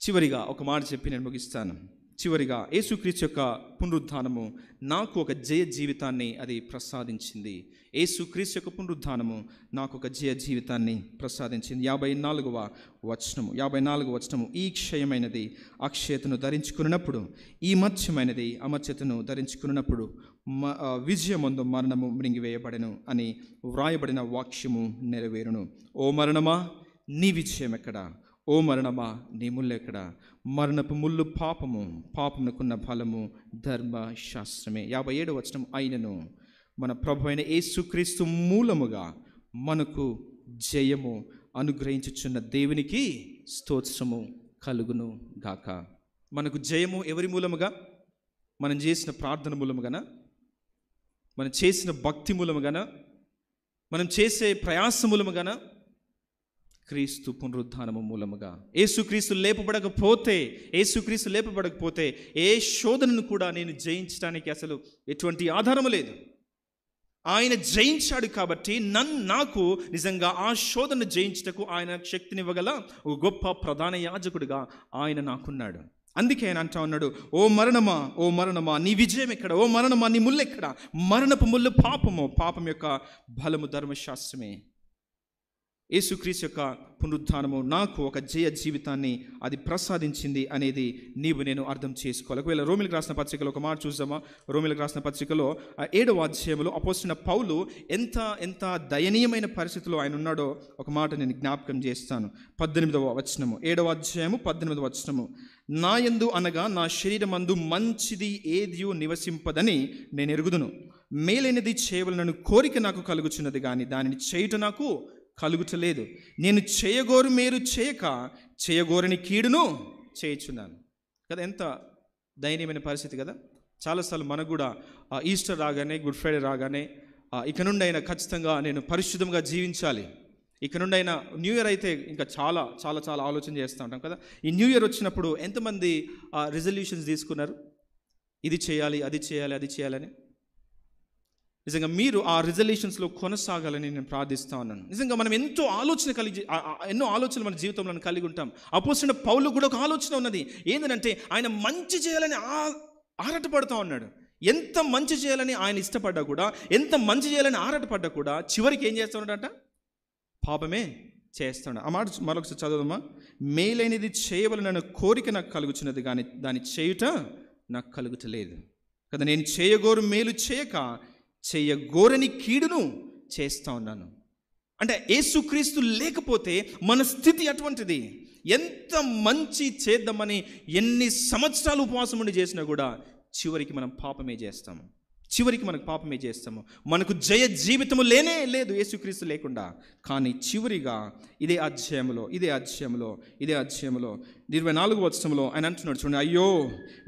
చివరిగా ఒక మాట చెప్పి నేను ముగిస్తాను. చివరిగా, యేసుక్రీస్తు యొక్క పునరుద్ధానము నాకు ఒక జయ జీవితాన్ని అది ప్రసాదించింది. యేసుక్రీస్తు యొక్క పునరుద్ధానము నాకు ఒక జయ జీవితాన్ని ప్రసాదించింది. 54వ వచనము, ఈ క్షయమైనది అక్షయతను ధరించుకున్నప్పుడు, ఈ మత్స్యమైనది అమర్త్యతను ధరించుకున్నప్పుడు విజయమందు మరణము మృంగివేయబడెను అని వ్రాయబడిన వాక్యము నెరవేరును. ఓ మరణమా, నీ విజయం ఎక్కడా? ఓ మరణమా, నీ ముళ్ళు ఎక్కడా? మరణపు ముళ్ళు పాపమునకున్న ఫలము ధర్మశాస్త్రమే. 57వ వచనం, అయినను మన ప్రభు అయిన యేసుక్రీస్తు మూలముగా మనకు జయము అనుగ్రహించుచున్న దేవునికి స్తోత్రము కలుగును గాక. మనకు జయము ఎవరి మూలముగా? మనం చేసిన ప్రార్థన మూలముగానా? మనం చేసిన భక్తి మూలముగానా? మనం చేసే ప్రయాస మూలముగానా? క్రీస్తు పునరుద్ధానము మూలముగా. యేసుక్రీస్తు లేపబడకపోతే ఏ శోధనను కూడా నేను జయించడానికి అసలు ఎటువంటి ఆధారము లేదు. ఆయన జయించాడు కాబట్టి నాకు నిజంగా ఆ శోధన జయించుటకు ఆయన శక్తినివ్వగల ఒక గొప్ప ప్రధాన యాజకుడిగా ఆయన నాకున్నాడు. అందుకే ఆయన అంటా ఉన్నాడు, ఓ మరణమా నీ విజయం ఎక్కడ? ఓ మరణమా నీ ముళ్ళు ఎక్కడ? మరణపు ముళ్ళు పాపం యొక్క బలము ధర్మశాస్త్రమే. యేసుక్రీస్తు యొక్క పునరుద్ధానము నాకు ఒక జయ జీవితాన్ని అది ప్రసాదించింది అనేది నేను అర్థం చేసుకోవాలి. ఒకవేళ రోమిలకు రాసిన పత్రికలో ఒక మాట చూద్దామా? రోమిలకు రాసిన పత్రికలో 7వ అధ్యాయంలో అపోస్తలుడైన పౌలు ఎంత దయనీయమైన పరిస్థితిలో ఆయన ఉన్నాడో ఒక మాట నేను జ్ఞాపకం చేస్తాను. 18వ వచనము, 7వ అధ్యాయము 18వ వచనము, నా యందు అనగా నా శరీరమందు మంచిది ఏదియో నివసింపదని నేను ఎరుగుదును. మేలైనది చేయవలనను కోరిక నాకు కలుగుచున్నది, కానీ దానిని చేయుట నాకు కలుగుటలేదు. నేను చేయగోరు మేలు చేయక చేయగోరని కీడును చేయుచున్నాను కదా. ఎంత దయనీయమైన పరిస్థితి కదా. చాలాసార్లు మనకు కూడా ఈస్టర్ రాగానే, గుడ్ ఫ్రైడే రాగానే ఇక నుండి అయినా ఖచ్చితంగా నేను పరిశుద్ధంగా జీవించాలి, ఇక నుండి అయినా న్యూ ఇయర్ అయితే ఇంకా చాలా చాలా చాలా ఆలోచన చేస్తూ ఉంటాం కదా. ఈ న్యూ ఇయర్ వచ్చినప్పుడు ఎంతమంది రిజల్యూషన్స్ తీసుకున్నారు? ఇది చేయాలి, అది చేయాలి, అది చేయాలని. నిజంగా మీరు ఆ రిజల్యూషన్స్లో కొనసాగాలని నేను ప్రార్థిస్తూ ఉన్నాను. నిజంగా మనం ఎన్నో ఆలోచనలు మన జీవితంలో కలిగి ఉంటాం. అపోస్తలుడైన పౌలు కూడా ఒక ఆలోచన ఉన్నది. ఏంటంటే ఆయన మంచి చేయాలని ఆరాటపడుతూ ఉన్నాడు. ఎంత మంచి చేయాలని ఆయన ఇష్టపడ్డా కూడా, ఎంత మంచి చేయాలని ఆరాటపడ్డా కూడా చివరికి ఏం చేస్తూ ఉన్నాడట? పాపమే చేస్తాడు. ఆ మాట మరొకసారి చదువుదమ్మా. మేలైనది చేయవలన కోరిక నాకు కలుగుచున్నది, కానీ దాన్ని చేయుట నాకు కలుగుటలేదు కదా. నేను చేయగోరు మేలు చేయక చేయగోరని కీడును చేస్తూ ఉన్నాను. అంటే యేసుక్రీస్తు లేకపోతే మన స్థితి అటువంటిది. ఎంత మంచి చేద్దామని ఎన్ని సంవత్సరాలు ఉపవాసం ఉండి చేసినా కూడా చివరికి మనం పాపమే చేస్తాము. మనకు జయ జీవితము లేనే లేదు యేసుక్రీస్తు లేకుండా. కానీ చివరిగా ఇదే అధ్యాయంలో 24వ వచనంలో ఆయన అంటున్నాడు, చూడండి, అయ్యో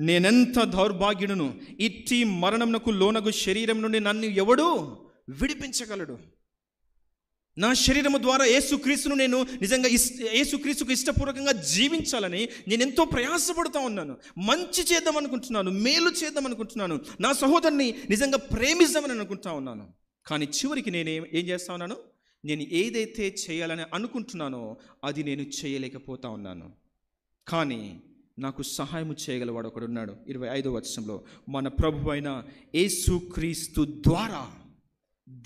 నేనెంత దౌర్భాగ్యుడును, ఇట్టి మరణమునకు లోనగు శరీరం నుండి నన్ను ఎవడు విడిపించగలడు? నా శరీరము ద్వారా యేసుక్రీస్తును నేను నిజంగా యేసుక్రీస్తుకు ఇష్టపూర్వకంగా జీవించాలని నేను ఎంతో ప్రయాసపడుతూ ఉన్నాను. మంచి చేద్దాం అనుకుంటున్నాను, మేలు చేద్దాం అనుకుంటున్నాను, నా సహోదరుని నిజంగా ప్రేమిద్దామని అనుకుంటా ఉన్నాను. కానీ చివరికి నేను ఏం చేస్తా ఉన్నాను? నేను ఏదైతే చేయాలని అనుకుంటున్నానో అది నేను చేయలేకపోతా ఉన్నాను. కానీ నాకు సహాయం చేయగలవాడు ఒకడున్నాడు. 25వ వచనంలో మన ప్రభువైన అయిన యేసుక్రీస్తు ద్వారా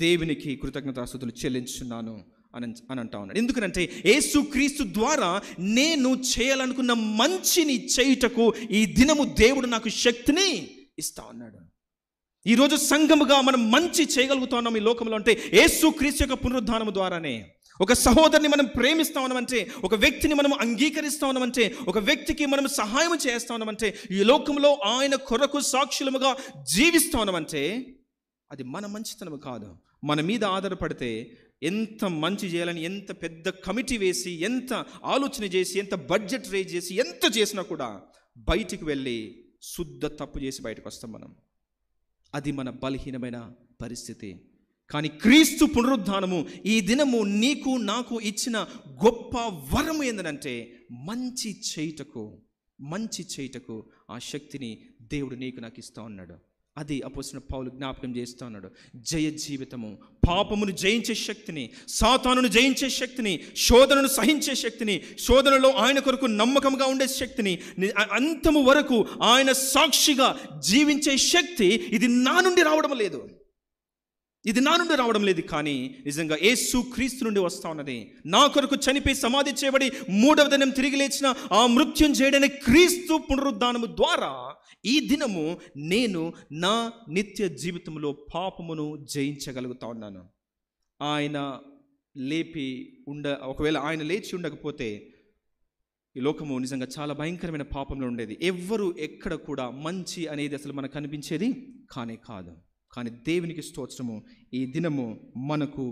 దేవునికి కృతజ్ఞతాస్తుతులు చెల్లించున్నాను అని అంటా ఉన్నాడు. ఎందుకంటే యేసుక్రీస్తు ద్వారా నేను చేయాలనుకున్న మంచిని చేయుటకు ఈ దినము దేవుడు నాకు శక్తిని ఇస్తా ఉన్నాడు. ఈరోజు సంఘముగా మనం మంచి చేయగలుగుతా ఉన్నాం ఈ లోకంలో అంటే యేసుక్రీస్తు యొక్క పునరుద్ధానము ద్వారానే. ఒక సహోదరుని మనం ప్రేమిస్తా ఉన్నామంటే, ఒక వ్యక్తిని మనం అంగీకరిస్తా ఉన్నామంటే, ఒక వ్యక్తికి మనం సహాయం చేస్తా ఉన్నామంటే, ఈ లోకంలో ఆయన కొరకు సాక్షులముగా జీవిస్తా ఉన్నామంటే అది మన మంచితనం కాదు. మన మీద ఆధారపడితే ఎంత మంచి చేయాలని ఎంత పెద్ద కమిటీ వేసి, ఎంత ఆలోచన చేసి, ఎంత బడ్జెట్ రేజ్ చేసి, ఎంత చేసినా కూడా బయటికి వెళ్ళి శుద్ధ తప్పు చేసి బయటకు వస్తాం మనం. అది మన బలహీనమైన పరిస్థితి. కానీ క్రీస్తు పునరుద్ధానము ఈ దినము నీకు నాకు ఇచ్చిన గొప్ప వరము ఏంటంటే మంచి చేయుటకు ఆ శక్తిని దేవుడు నీకు నాకు ఇస్తా ఉన్నాడు. అది అపోస్తలుడైన పౌలు జ్ఞాపకం చేస్తూ ఉన్నాడు. జయ జీవితము, పాపమును జయించే శక్తిని, సాతానును జయించే శక్తిని, శోధనను సహించే శక్తిని, శోధనలో ఆయన కొరకు నమ్మకంగా ఉండే శక్తిని, అంతము వరకు ఆయన సాక్షిగా జీవించే శక్తి ఇది నా నుండి రావడం లేదు, కానీ నిజంగా యేసుక్రీస్తు నుండి వస్తా ఉన్నది. నా కొరకు చనిపోయి సమాధి చేయబడి 3వ దినం తిరిగి లేచిన ఆ మృత్యుంజయుడైన క్రీస్తు పునరుద్ధానము ద్వారా ఈ దినము నేను నా నిత్య జీవితంలో పాపమును జయించగలుగుతా ఉన్నాను. ఒకవేళ ఆయన లేచి ఉండకపోతే ఈ లోకము నిజంగా చాలా భయంకరమైన పాపంలో ఉండేది. ఎవ్వరు ఎక్కడ కూడా మంచి అనేది అసలు మనకు కనిపించేది కాదు. కానీ దేవునికి స్తోత్రము, ఈ దినము మనకు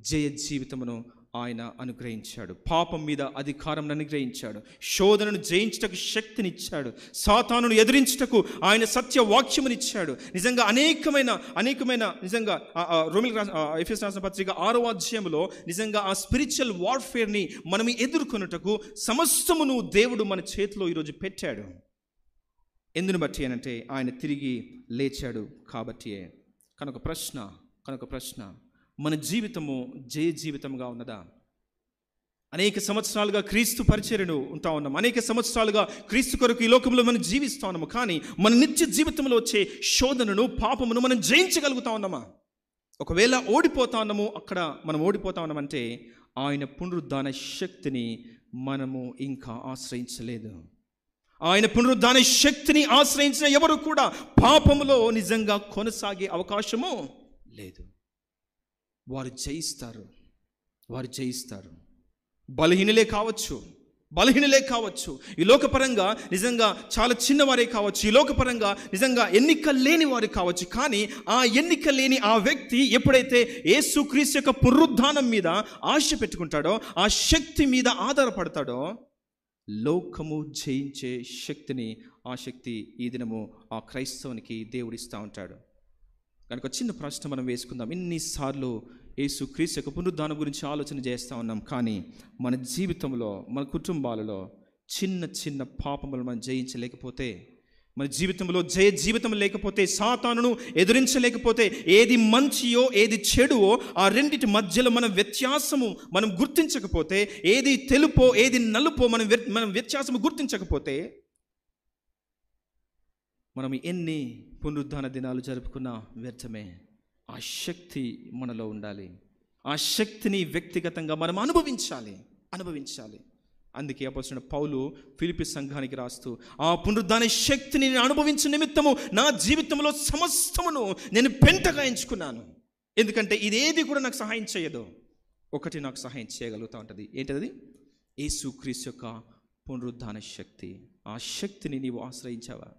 జయ జీవితమును ఆయన అనుగ్రహించాడు. పాపం మీద అధికారం అనుగ్రహించాడు. శోధనను జయించుటకు శక్తినిచ్చాడు. సాతానును ఎదిరించుటకు ఆయన సత్య వాక్యమునిచ్చాడు. నిజంగా అనేకమైన నిజంగా ఎఫెసీయులకు రాసిన పత్రిక 6వ అధ్యాయంలో నిజంగా ఆ స్పిరిచువల్ వార్ఫేర్ని మనం ఎదుర్కొనుటకు సమస్తమును దేవుడు మన చేతిలో ఈరోజు పెట్టాడు. ఎందును బట్టి అనంటే ఆయన తిరిగి లేచాడు కాబట్టియే. కనుక ప్రశ్న, మన జీవితము జయ జీవితంగా ఉన్నదా? అనేక సంవత్సరాలుగా క్రీస్తు పరిచర్యను ఉంటా ఉన్నాం, అనేక సంవత్సరాలుగా క్రీస్తు కొరకు ఈ లోకంలో మనం జీవిస్తూ ఉన్నాము. కానీ మన నిత్య జీవితంలో వచ్చే శోధనను, పాపమును మనం జయించగలుగుతా ఉన్నామా? ఒకవేళ ఓడిపోతా ఉన్నామంటే ఆయన పునరుద్ధాన శక్తిని మనము ఇంకా ఆశ్రయించలేదు. ఆయన పునరుద్ధాన శక్తిని ఆశ్రయించిన ఎవరు కూడా పాపములో నిజంగా కొనసాగే అవకాశము లేదు. వారు జయిస్తారు. బలహీనులే కావచ్చు, ఈ లోకపరంగా నిజంగా చాలా చిన్నవారే కావచ్చు, ఈ లోకపరంగా నిజంగా ఎన్నిక లేని వారు కావచ్చు. కానీ ఆ ఎన్నిక లేని ఆ వ్యక్తి ఎప్పుడైతే యేసుక్రీస్తు యొక్క పునరుద్ధానం మీద ఆశ పెట్టుకుంటాడో, ఆ శక్తి మీద ఆధారపడతాడో, లోకము జయించే శక్తిని, ఆ శక్తి ఈ దినము ఆ క్రైస్తవునికి దేవుడిస్తూ ఉంటాడు. కనుక చిన్న ప్రశ్న మనం వేసుకుందాం. ఇన్నిసార్లు యేసుక్రీస్తు యొక్క పునరుద్ధానం గురించి ఆలోచన చేస్తూ ఉన్నాం. కానీ మన జీవితంలో, మన కుటుంబాలలో చిన్న చిన్న పాపములు మనం జయించలేకపోతే, మన జీవితంలో జయ జీవితం లేకపోతే, సాతానును ఎదురించలేకపోతే, ఏది మంచియో ఏది చెడువో ఆ రెండిటి మధ్యలో మన వ్యత్యాసము మనం గుర్తించకపోతే, ఏది తెలుపో ఏది నలుపో మనం వ్యత్యాసము గుర్తించకపోతే, మనం ఎన్ని పునరుద్ధాన దినాలు జరుపుకున్నా వ్యర్థమే. ఆ శక్తి మనలో ఉండాలి. ఆ శక్తిని వ్యక్తిగతంగా మనం అనుభవించాలి. అందుకే అపోస్తలుడైన పౌలు ఫిలిప్పీ సంఘానికి రాస్తూ, ఆ పునరుద్ధాన శక్తిని నేను అనుభవించే నిమిత్తము నా జీవితంలో సమస్తమును నేను పెంటగా ఎంచుకున్నాను. ఎందుకంటే ఇదేది కూడా నాకు సహాయం చేయదు, ఒకటి నాకు సహాయం చేయగలుగుతూ ఉంటుంది. ఏంటది? యేసుక్రీస్తు యొక్క పునరుద్ధాన శక్తి. ఆ శక్తిని నీవు ఆశ్రయించావా?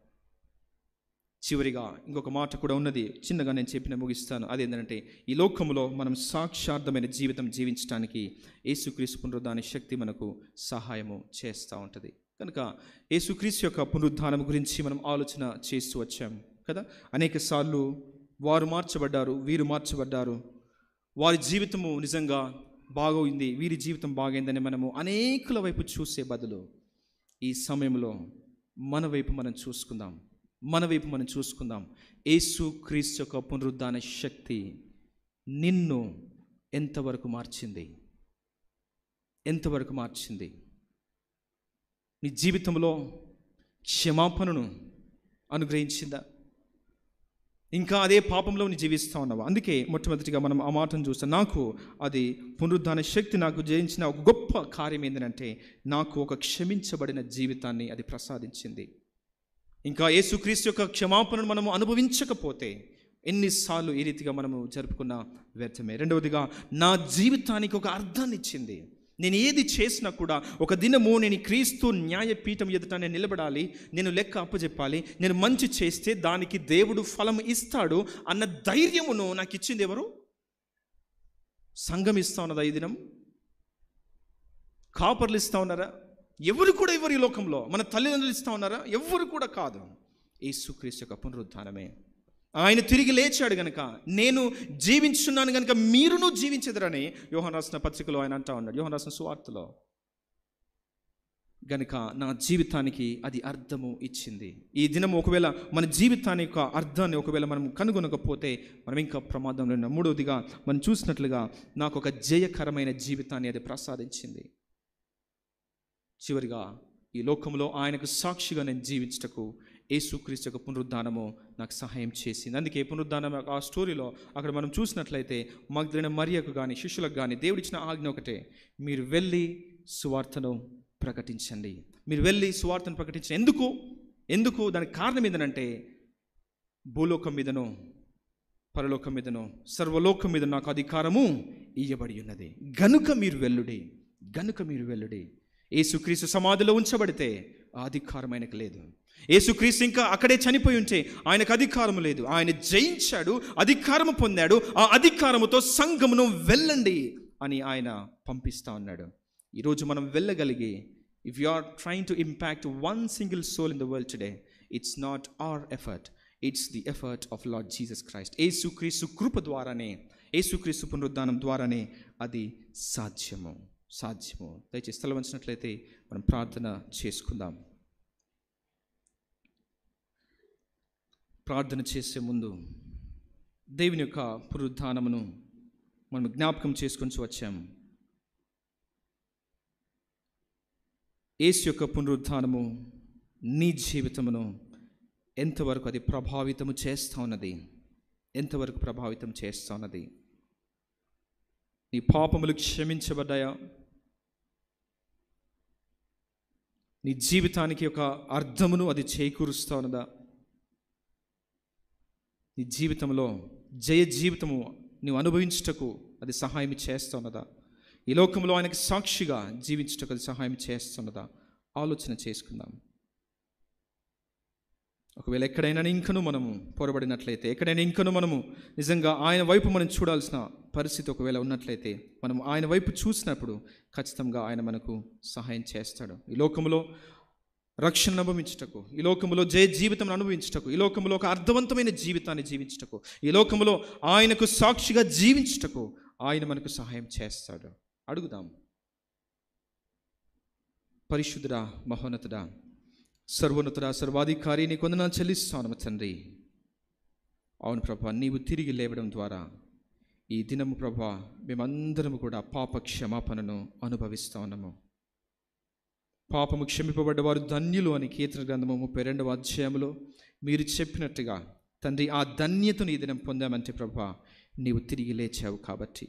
చివరిగా ఇంకొక మాట కూడా ఉన్నది, చిన్నగా నేను చెప్పిన ముగిస్తాను. అదేంటంటే, ఈ లోకంలో మనం సాక్షార్థమైన జీవితం జీవించడానికి యేసుక్రీస్తు పునరుద్ధాన శక్తి మనకు సహాయము చేస్తూ ఉంటుంది. కనుక యేసుక్రీస్తు యొక్క పునరుద్ధానం గురించి మనం ఆలోచన చేస్తూ వచ్చాం కదా. అనేక సార్లు వారు మార్చబడ్డారు, వీరు మార్చబడ్డారు, వారి జీవితము నిజంగా బాగోయింది, వీరి జీవితం బాగైందని మనము అనేకుల వైపు చూసే బదులు ఈ సమయంలో మన వైపు మనం చూసుకుందాం. యేసుక్రీస్తు యొక్క పునరుద్ధాన శక్తి నిన్ను ఎంతవరకు మార్చింది? నీ జీవితంలో క్షమాపణను అనుగ్రహించిందా? ఇంకా అదే పాపంలో నీ జీవిస్తూ ఉన్నావా? అందుకే మొట్టమొదటిగా మనం ఆ మాటను చూస్తాం. నాకు అది పునరుద్ధాన శక్తి నాకు జయించిన ఒక గొప్ప కార్యం ఏంటంటే, నాకు ఒక క్షమించబడిన జీవితాన్ని అది ప్రసాదించింది. ఇంకా యేసుక్రీస్తు యొక్క క్షమాపణను మనము అనుభవించకపోతే ఎన్నిసార్లు ఈ రీతిగా మనము జరుపుకున్న వ్యర్థమే. రెండవదిగా, నా జీవితానికి ఒక అర్థాన్ని ఇచ్చింది. నేను ఏది చేసినా కూడా ఒక దినము నేను క్రీస్తు న్యాయపీఠం ఎదుట నేను నిలబడాలి, నేను లెక్క అప్పచెప్పాలి, నేను మంచి చేస్తే దానికి దేవుడు ఫలం ఇస్తాడు అన్న ధైర్యమును నాకు ఇచ్చింది ఎవరు? సంఘం ఇస్తా ఉన్నదా? ఈ దినం కాపర్లు ఇస్తా ఉన్నారా? ఎవరు కూడా ఎవరు ఈ లోకంలో? మన తల్లిదండ్రులు ఇస్తా ఉన్నారా? ఎవరు కూడా కాదు. యేసుక్రీస్తు యొక్క పునరుద్ధానమే. ఆయన తిరిగి లేచాడు గనక నేను జీవించున్నాను గనక మీరును జీవించెదరని యోహాను రాసిన పత్రికలో ఆయన అంటా ఉన్నాడు, యోహాను రాసిన సువార్తలో. గనక నా జీవితానికి అది అర్థము ఇచ్చింది. ఈ దినం ఒకవేళ మన జీవితాన్ని యొక్క అర్థాన్ని ఒకవేళ మనం కనుగొనకపోతే మనం ఇంకా ప్రమాదంలో ఉన్నాం. మూడవదిగా మనం చూసినట్లుగా నాకు ఒక జయకరమైన జీవితాన్ని అది ప్రసాదించింది. చివరిగా, ఈ లోకంలో ఆయనకు సాక్షిగా నేను జీవించటకు యేసుక్రీస్తు యొక్క పునరుద్ధానము నాకు సహాయం చేసింది. అందుకే పునరుద్ధానం ఆ స్టోరీలో అక్కడ మనం చూసినట్లయితే మగ్దలేనే మరియకు కానీ శిష్యులకు కానీ దేవుడిచ్చిన ఆజ్ఞ ఒకటే, మీరు వెళ్ళి సువార్తను ప్రకటించండి. ఎందుకు దానికి కారణం ఏంటంటే, భూలోకం మీదనో పరలోకం మీదనో సర్వలోకం మీద నాకు అధికారము ఇయ్యబడి ఉన్నది, గనుక మీరు వెళ్ళుడి. యేసుక్రీస్తు సమాధిలో ఉంచబడితే ఆ అధికారం ఆయనకు లేదు. యేసుక్రీస్తు ఇంకా అక్కడే చనిపోయి ఉంటే ఆయనకు అధికారం లేదు. ఆయన జయించాడు, అధికారము పొందాడు. ఆ అధికారముతో సంఘమును వెళ్ళండి అని ఆయన పంపిస్తా ఉన్నాడు. ఈరోజు మనం వెళ్ళగలిగి, if you are trying to impact one single soul in the world today, it's not our effort, it's the effort of Lord Jesus Christ. యేసుక్రీస్తు కృప ద్వారానే, యేసుక్రీస్తు పునరుద్ధానం ద్వారానే అది సాధ్యము. దయచేసి స్థలం వంచినట్లయితే మనం ప్రార్థన చేసుకుందాం. ప్రార్థన చేసే ముందు దేవుని యొక్క పునరుద్ధానమును మనం జ్ఞాపకం చేసుకొని వచ్చాము. యేసు యొక్క పునరుద్ధానము నీ జీవితమును ఎంతవరకు అది ప్రభావితము చేస్తూ ఉన్నది? నీ పాపములు క్షమించబడ్డాయా? నీ జీవితానికి ఒక అర్థమును అది చేకూరుస్తూ ఉన్నదా? నీ జీవితంలో జయ జీవితము నువ్వు అనుభవించుటకు అది సహాయం చేస్తున్నదా? ఈ లోకంలో ఆయనకు సాక్షిగా జీవించుటకు అది సహాయం చేస్తున్నదా? ఆలోచన చేసుకుందాం. ఒకవేళ ఎక్కడైనా ఇంకనూ మనము పొరబడినట్లయితే, ఎక్కడైనా ఇంకనూ మనము నిజంగా ఆయన వైపు మనం చూడాల్సిన పరిస్థితి ఒకవేళ ఉన్నట్లయితే, మనం ఆయన వైపు చూసినప్పుడు ఖచ్చితంగా ఆయన మనకు సహాయం చేస్తాడు. ఈ లోకంలో రక్షణ అనుభవించుటకు, ఈ లోకంలో జయ జీవితం అనుభవించుటకు, ఈ లోకంలో ఒక అర్థవంతమైన జీవితాన్ని జీవించుటకు, ఈ లోకంలో ఆయనకు సాక్షిగా జీవించుటకు ఆయన మనకు సహాయం చేస్తాడు. అడుగుదాం. పరిశుద్ధుడా, మహోన్నతుడా, సర్వోన్నతుడా, సర్వాధికారి, నీకు వందనాలు చెల్లిస్తాను తండ్రి. అవును ప్రభా, నీవు తిరిగి లేవడం ద్వారా ఈ దినము ప్రభా మేమందరము కూడా పాప క్షమాపణను అనుభవిస్తా ఉన్నాము. పాపము క్షమింపబడ్డ వారు ధన్యులు అని కీర్తన గ్రంథము 32వ అధ్యాయంలో మీరు చెప్పినట్టుగా తండ్రి, ఆ ధన్యతను ఈ దినం పొందామంటే ప్రభా నీవు తిరిగి లేచావు కాబట్టి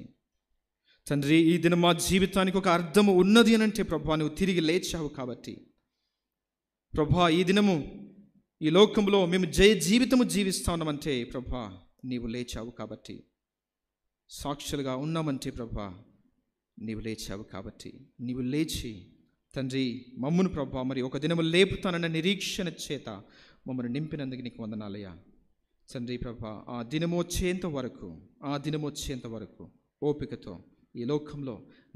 తండ్రి, ఈ దినం మా జీవితానికి ఒక అర్థము ఉన్నది అని అంటే ప్రభా నువ్వు తిరిగి లేచావు కాబట్టి ప్రభా ఈ దినము ఈ లోకంలో మేము జయ జీవితము జీవిస్తా ఉన్నామంటే ప్రభా నీవు లేచావు కాబట్టి, సాక్షులుగా ఉన్నామంటే ప్రభా నీవు లేచావు కాబట్టి, నీవు లేచి తండ్రి మమ్మను ప్రభా మరి ఒక దినము లేపుతానన్న నిరీక్షణ చేత మమ్మల్ని నింపినందుకు నీకు వందనాలయ్యా తండ్రి. ప్రభా ఆ దినము వచ్చేంత వరకు ఓపికతో ఈ లోకంలో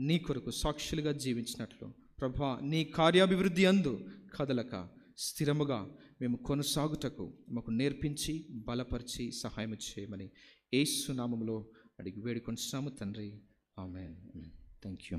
నీ కొరకు సాక్షులుగా జీవించినట్లు ప్రభా నీ కార్యాభివృద్ధి అందు కదలక స్థిరముగా మేము కొనసాగుటకు మాకు నేర్పించి బలపరిచి సహాయం చేయమని యేసు నామములో అడిగి వేడుకొంచున్నాము తండ్రి. ఆమేన్. Thank you.